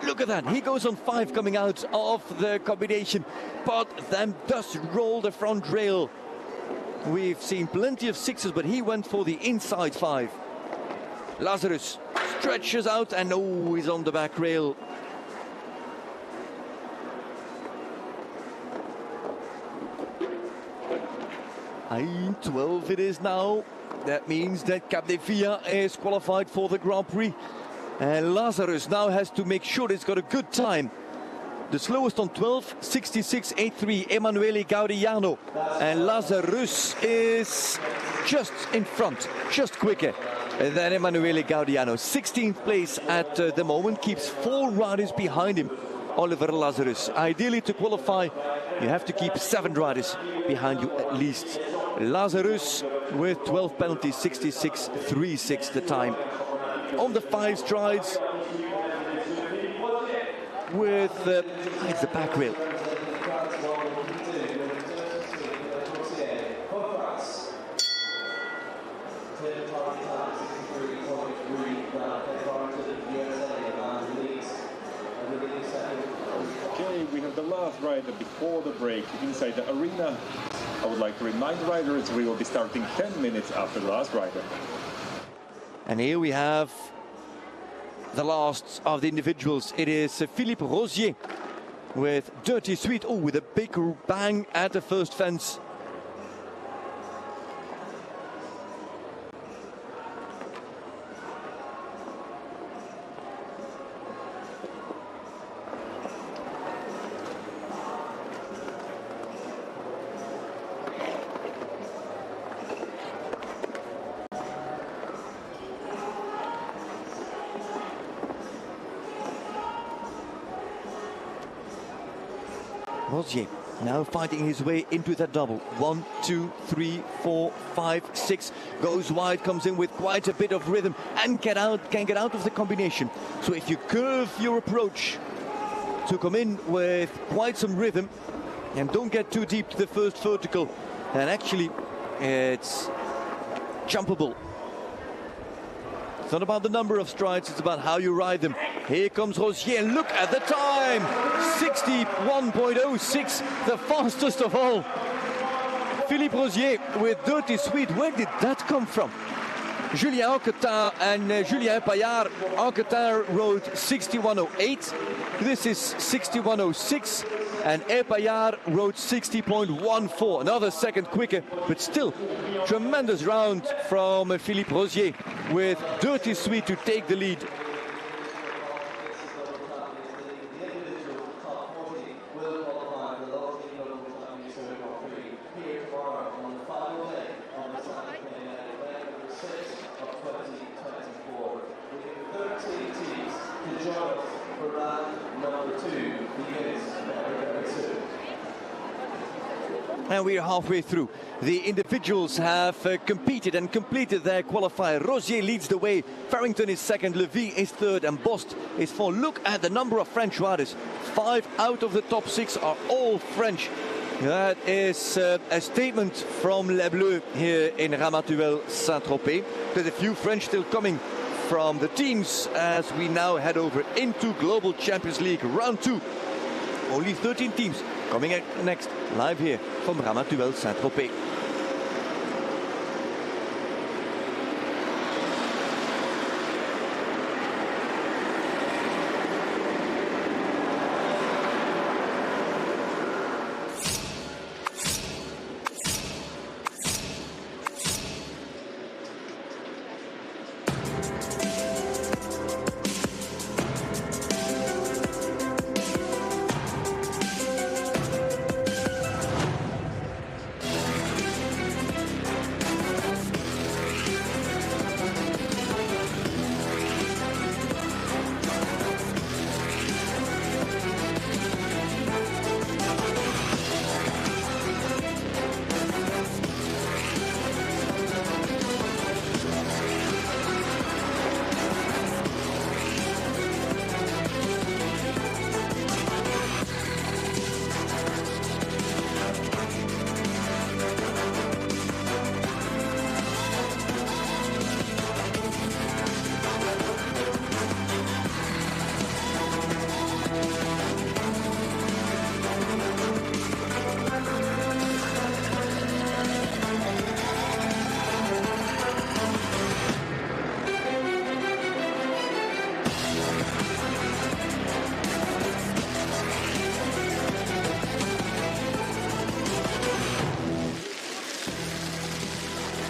Look at that, he goes on 5 coming out of the combination, but then does roll the front rail. We've seen plenty of 6s, but he went for the inside 5. Lazarus stretches out, and oh, he's on the back rail. Aye, 12 it is now. That means that Cap de Villa is qualified for the Grand Prix. And Lazarus now has to make sure he's got a good time. The slowest on 12, 66.83, Emanuele Gaudiano. And Lazarus is just in front, just quicker than Emanuele Gaudiano. 16th place at the moment, keeps 4 riders behind him, Oliver Lazarus. Ideally, to qualify, you have to keep 7 riders behind you at least. Lazarus with 12 penalties, 66.36 the time. On the 5 strides with it's the back rail. Okay, we have the last rider before the break inside the arena. I would like to remind riders we will be starting 10 minutes after the last rider. And here we have the last of the individuals. It is Philippe Rosier with Dirty Sweet. Oh, with a big bang at the first fence. Rosier now fighting his way into that double. 1, 2, 3, 4, 5, 6. Goes wide, comes in with quite a bit of rhythm and can get out of the combination. So if you curve your approach to come in with quite some rhythm and don't get too deep to the first vertical, then actually it's jumpable. It's not about the number of strides, it's about how you ride them. Here comes Rosier, look at the time! 61.06, the fastest of all. Philippe Rosier with Dirty Sweet, where did that come from? Julien Anquetin and Julien Paillard. Anquetin rode 61.08, this is 61.06, and Paillard rode 60.14, another second quicker, but still tremendous round from Philippe Rosier with Dirty Sweet to take the lead. And we're halfway through. The individuals have competed and completed their qualifier. Rosier leads the way, Farrington is second, Levy is third, and Bost is fourth. Look at the number of French riders. 5 out of the top 6 are all French. That is a statement from Les Bleus here in Ramatuelle Saint-Tropez. There's a few French still coming from the teams as we now head over into Global Champions League Round 2. Only 13 teams coming next, live here from Ramatuelle Saint-Tropez.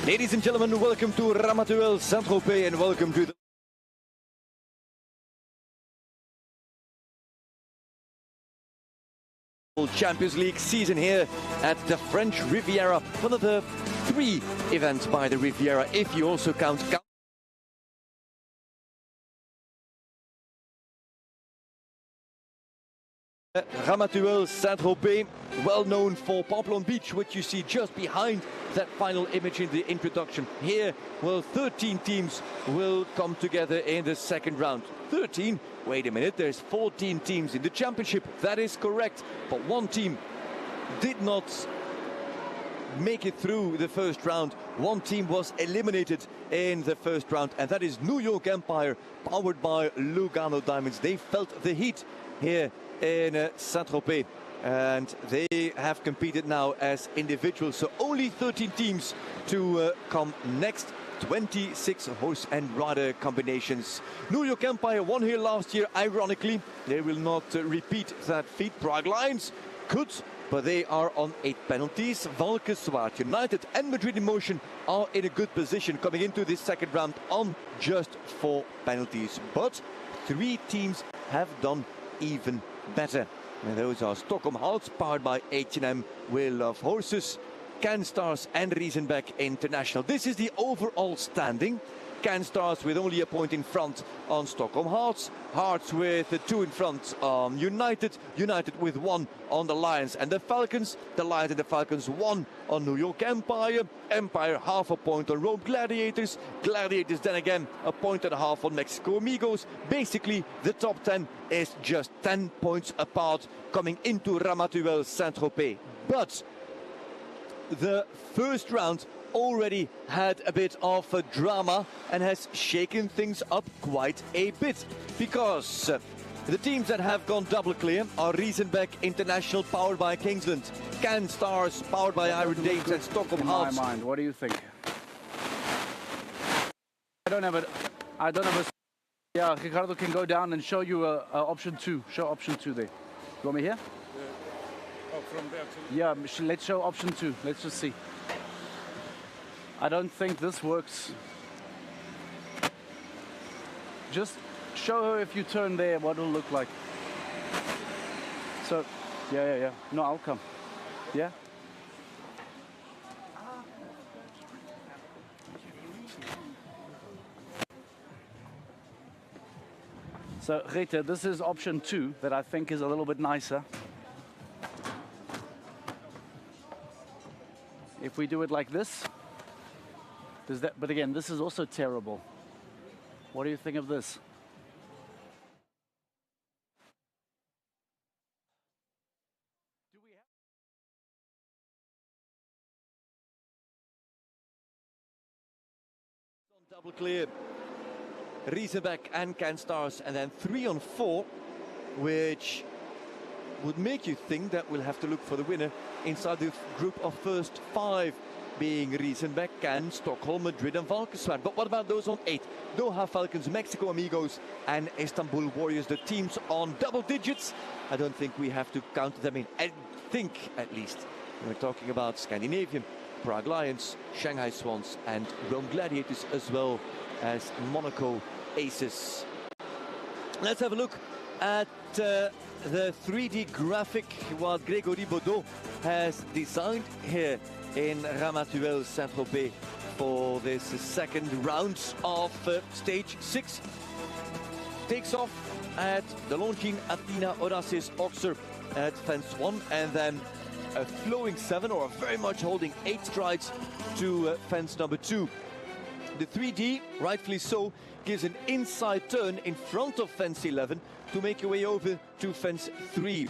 Ladies and gentlemen, welcome to Ramatuelle Saint-Tropez and welcome to the Champions League season here at the French Riviera. One of the 3 events by the Riviera, if you also count Ramatuelle Saint-Tropez, well known for Pamplon Beach, which you see just behind that final image in the introduction. Here, well, 13 teams will come together in the second round. 13? Wait a minute, there's 14 teams in the championship. That is correct, but one team did not make it through the first round. One team was eliminated in the first round, and that is New York Empire, powered by Lugano Diamonds. They felt the heat here in Saint-Tropez, and they have competed now as individuals, so only 13 teams to come next. 26 horse and rider combinations. New York Empire won here last year. Ironically, they will not repeat that feat. Prague Lions could, but they are on 8 penalties. Valkenswaard United and Madrid in Motion are in a good position coming into this second round on just 4 penalties. But 3 teams have done even better. And those are Stockholm Hearts, powered by H&M We Love Horses, CanStars and Riesenbeck International. This is the overall standing. CanStars with only a point in front on Stockholm Hearts, Hearts with 2 in front on United, United with 1 on the Lions and the Falcons, the Lions and the Falcons 1 on New York Empire, Empire half a point on Rome Gladiators, Gladiators then again a point and a half on Mexico Amigos. Basically the top 10 is just 10 points apart coming into Ramatuelle Saint-Tropez. But the first round already had a bit of a drama and has shaken things up quite a bit, because the teams that have gone double clear are Riesenbeck International, powered by Kingsland, CanStars, powered by Iron Danes, and Stockholm Hearts. In my mind, what do you think? I don't have a. Yeah, Ricardo can go down and show you option 2. Show option 2 there. You want me here? Oh, from there to... Yeah, let's show option 2. Let's just see. I don't think this works. Just show her if you turn there what it'll look like. So, yeah. No, I'll come. Yeah? So, Rita, this is option 2 that I think is a little bit nicer. If we do it like this, does that, but again, this is also terrible. What do you think of this? Double clear. Riesenbeck and Can Stars, and then 3 on 4, which would make you think that we'll have to look for the winner inside the group of first 5, being Riesenbeck, Can, Stockholm, Madrid and Valkenswaard. But what about those on 8? Doha Falcons, Mexico Amigos and Istanbul Warriors, the teams on double digits. I don't think we have to count them in. I think, at least, we're talking about Scandinavian, Prague Lions, Shanghai Swans and Rome Gladiators, as well as Monaco Aces. Let's have a look at the 3D graphic what Grégory Baudot has designed here in Ramatuelle Saint-Tropez for this second round of stage 6. Takes off at the Longines Athena Onassis Oxer at fence 1, and then a flowing 7, or very much holding 8 strides to fence number 2. The 3D, rightfully so, gives an inside turn in front of fence 11 to make your way over to fence 3.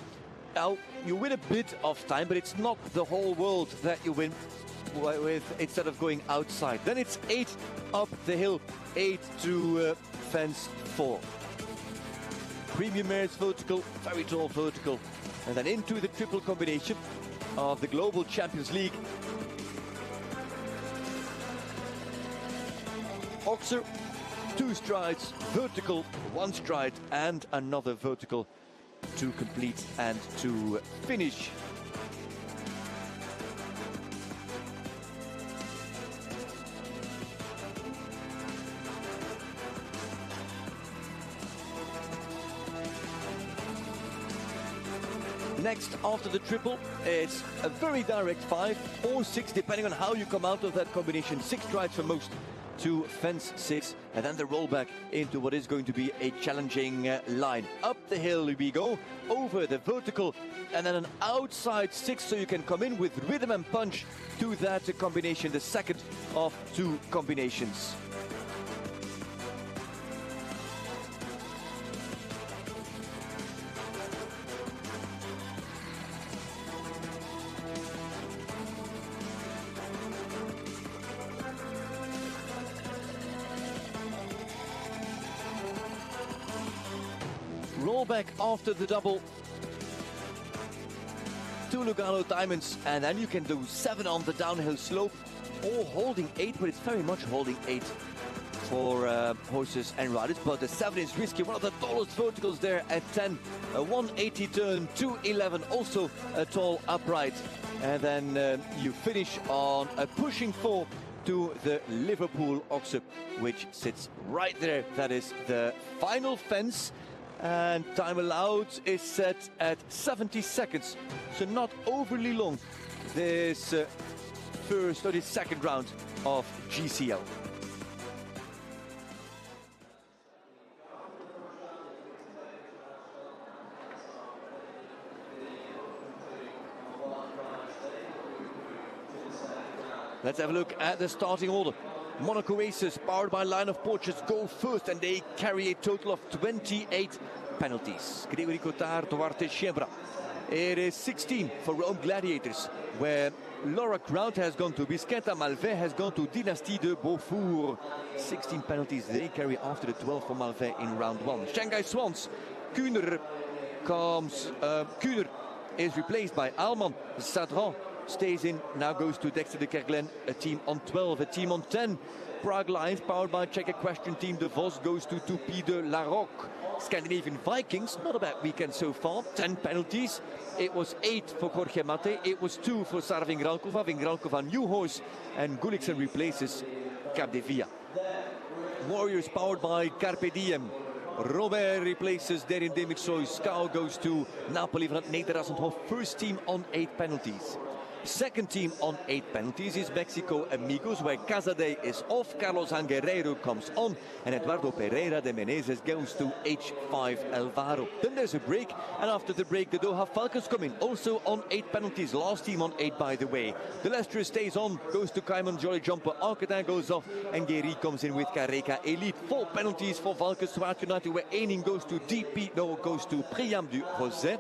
Now, you win a bit of time, but it's not the whole world that you win with instead of going outside. Then it's 8 up the hill, 8 to fence 4. Premium Mares vertical, very tall vertical, and then into the triple combination of the Global Champions League. Oxer, 2 strides, vertical, 1 stride and another vertical to complete and to finish. Next, after the triple, it's a very direct 5 or 6, depending on how you come out of that combination. 6 strides for most to fence 6, and then the rollback into what is going to be a challenging line. Up the hill we go, over the vertical, and then an outside 6, so you can come in with rhythm and punch to that combination, the second of 2 combinations. Rollback after the double, 2 Lugano diamonds, and then you can do 7 on the downhill slope, or holding 8, but it's very much holding 8 for horses and riders. But the 7 is risky, one of the tallest verticals there at 10, a 180 turn, 211, also a tall upright, and then you finish on a pushing 4 to the Liverpool Oxer, which sits right there. That is the final fence. And time allowed is set at 70 seconds, so not overly long, this first or this second round of GCL. Let's have a look at the starting order. Monaco Aces, powered by Line of Porches, go first, and they carry a total of 28 penalties. Grégory Cotard, Duarte Chebra. It is 16 for Rome Gladiators, where Laura Kraut has gone to Bisquetta, Malvet has gone to Dynastie de Beaufour. 16 penalties they carry after the 12 for Malvet in round 1. Shanghai Swans, Kuhner is replaced by Alman. Sadran stays in, now goes to Dexter de Kerglen, a team on 12, a team on 10. Prague Lions, powered by Czech equestrian team De Vos, goes to Toupie de La Roque. Scandinavian Vikings, not a bad weekend so far, 10 penalties. It was 8 for Jorge Mate, it was 2 for Sara Vingralkova. Vingralkova, new horse, and Gulliksen replaces Capdevia. Warriors, powered by Carpe Diem. Robert replaces Derin Demitsoy. Skau goes to Napoli van Nederassenhof. First team on 8 penalties. Second team on 8 penalties is Mexico Amigos, where Casadei is off, Carlos Anguerreiro comes on, and Eduardo Pereira de Menezes goes to H5 Elvaro. Then there's a break, and after the break the Doha Falcons come in, also on 8 penalties, last team on 8 by the way. The Leicester stays on, goes to Cayman Jolly Jumper, Arquetin goes off, and Guéry comes in with Carreca Elite. 4 penalties for Valkenswaard United, where Eining goes to goes to Priam du Rosé.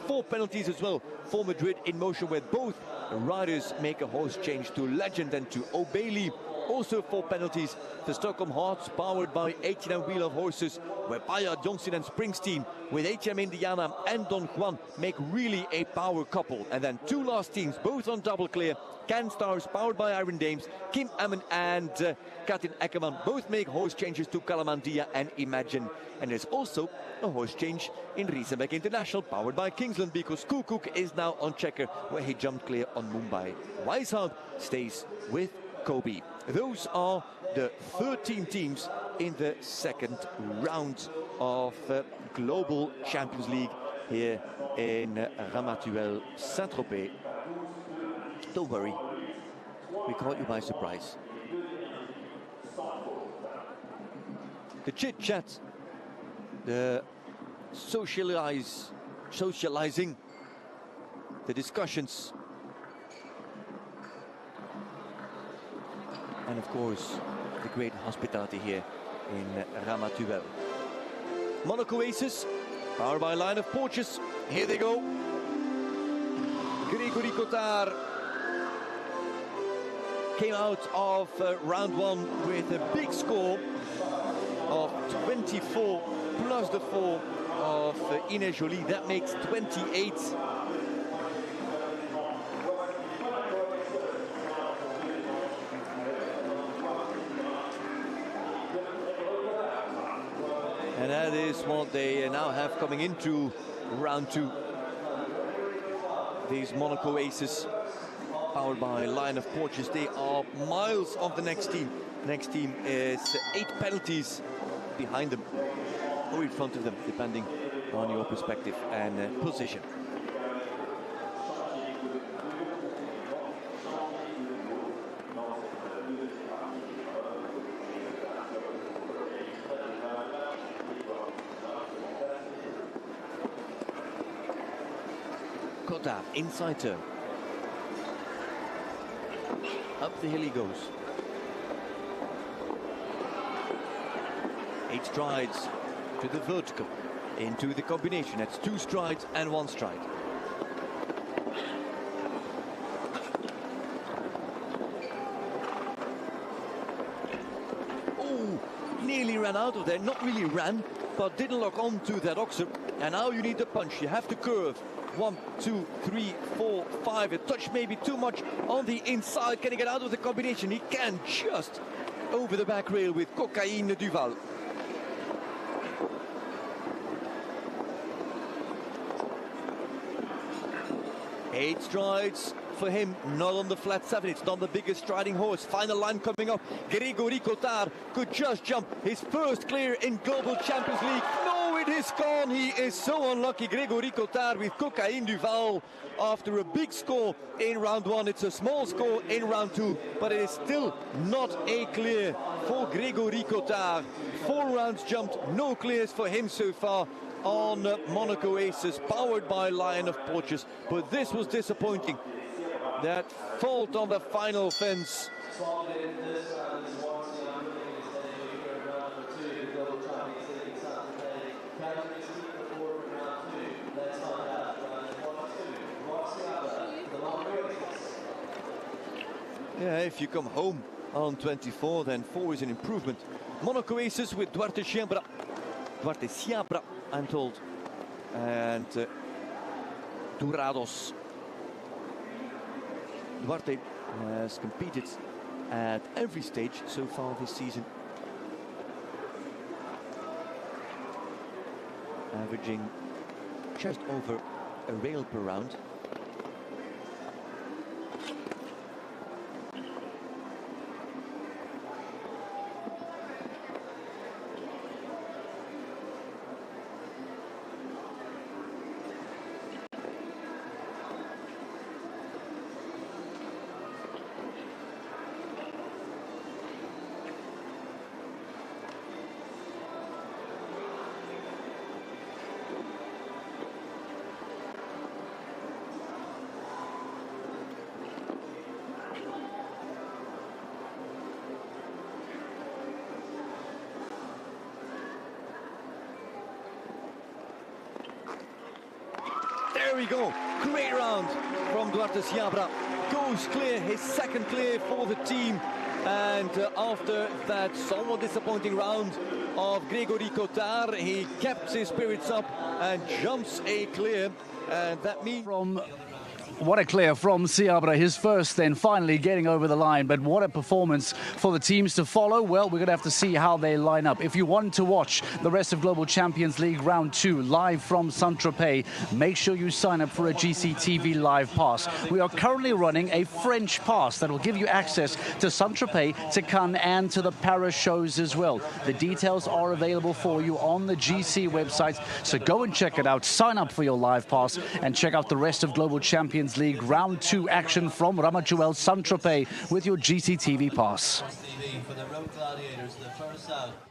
4 penalties as well for Madrid in Motion, where both riders make a horse change to Legend and to O'Bailey. Also 4 penalties for Stockholm Hearts, powered by 89 Wheel of Horses, where Bayard Johnson and Springsteen with HM Indiana and Don Juan make really a power couple. And then 2 last teams, both on double clear. Can Stars, powered by Iron Dames, Kim Ammen and Katin Eckermann both make horse changes to Kalamandia and Imagine. And there's also a horse change in Riesenbeck International, powered by Kingsland, because Kukuk is now on checker, where he jumped clear on Mumbai. Weishaupt stays with Kobe. Those are the 13 teams in the second round of Global Champions League here in Ramatuelle Saint-Tropez. Don't worry, we caught you by surprise. The chit-chat, the socializing, the discussions, and of course the great hospitality here in Ramatuelle. Monaco Aces, powered by a line of porches. Here they go. Grégory Cotard came out of round 1 with a big score of 24 plus the 4 of Ines Joly. That makes 28. And that is what they now have coming into round 2. These Monaco Aces, powered by a line of porches, they are miles off the next team. Next team is 8 penalties behind them, or in front of them, depending on your perspective and position. Cotard, inside turn. Up the hill he goes. 8 strides to the vertical, into the combination. That's 2 strides and 1 stride. Oh, nearly ran out of there. Not really ran, but didn't lock on to that oxer. And now you need the punch. You have to curve. 1, 2, 3, 4, 5. A touch maybe too much on the inside. Can he get out of the combination? He can, just over the back rail with Cocaine Duval. Eight strides for him, not on the flat 7. It's not the biggest striding horse. Final line coming up. Grégory Cotard could just jump his first clear in Global Champions League. No, it is gone. He is so unlucky. Grégory Cotard with Cocaine Duval after a big score in round 1. It's a small score in round 2, but it is still not a clear for Grégory Cotard. 4 rounds jumped, no clears for him so far on Monaco Aces, powered by Lion of Porches. But this was disappointing. That fault on the final fence. Yeah, if you come home on 24, then 4 is an improvement. Monaco Aces with Duarte Siabra, I'm told, and Dourados. Duarte has competed at every stage so far this season, averaging just over a rail per round. There we go, great round from Duarte Siabra. Goes clear, his second clear for the team. And after that somewhat disappointing round of Grégory Cotard, he kept his spirits up and jumps a clear. And that means... What a clear from Seabra, his first then finally getting over the line. But what a performance for the teams to follow. Well, we're going to have to see how they line up. If you want to watch the rest of Global Champions League Round 2 live from Saint-Tropez, make sure you sign up for a GCTV live pass. We are currently running a French pass that will give you access to Saint-Tropez, to Cannes and to the Paris shows as well. The details are available for you on the GC website, so go and check it out. Sign up for your live pass and check out the rest of Global Champions League Round 2 action from Ramatuelle Saint-Tropez with your GCTV pass. For the Road Gladiators, the first out.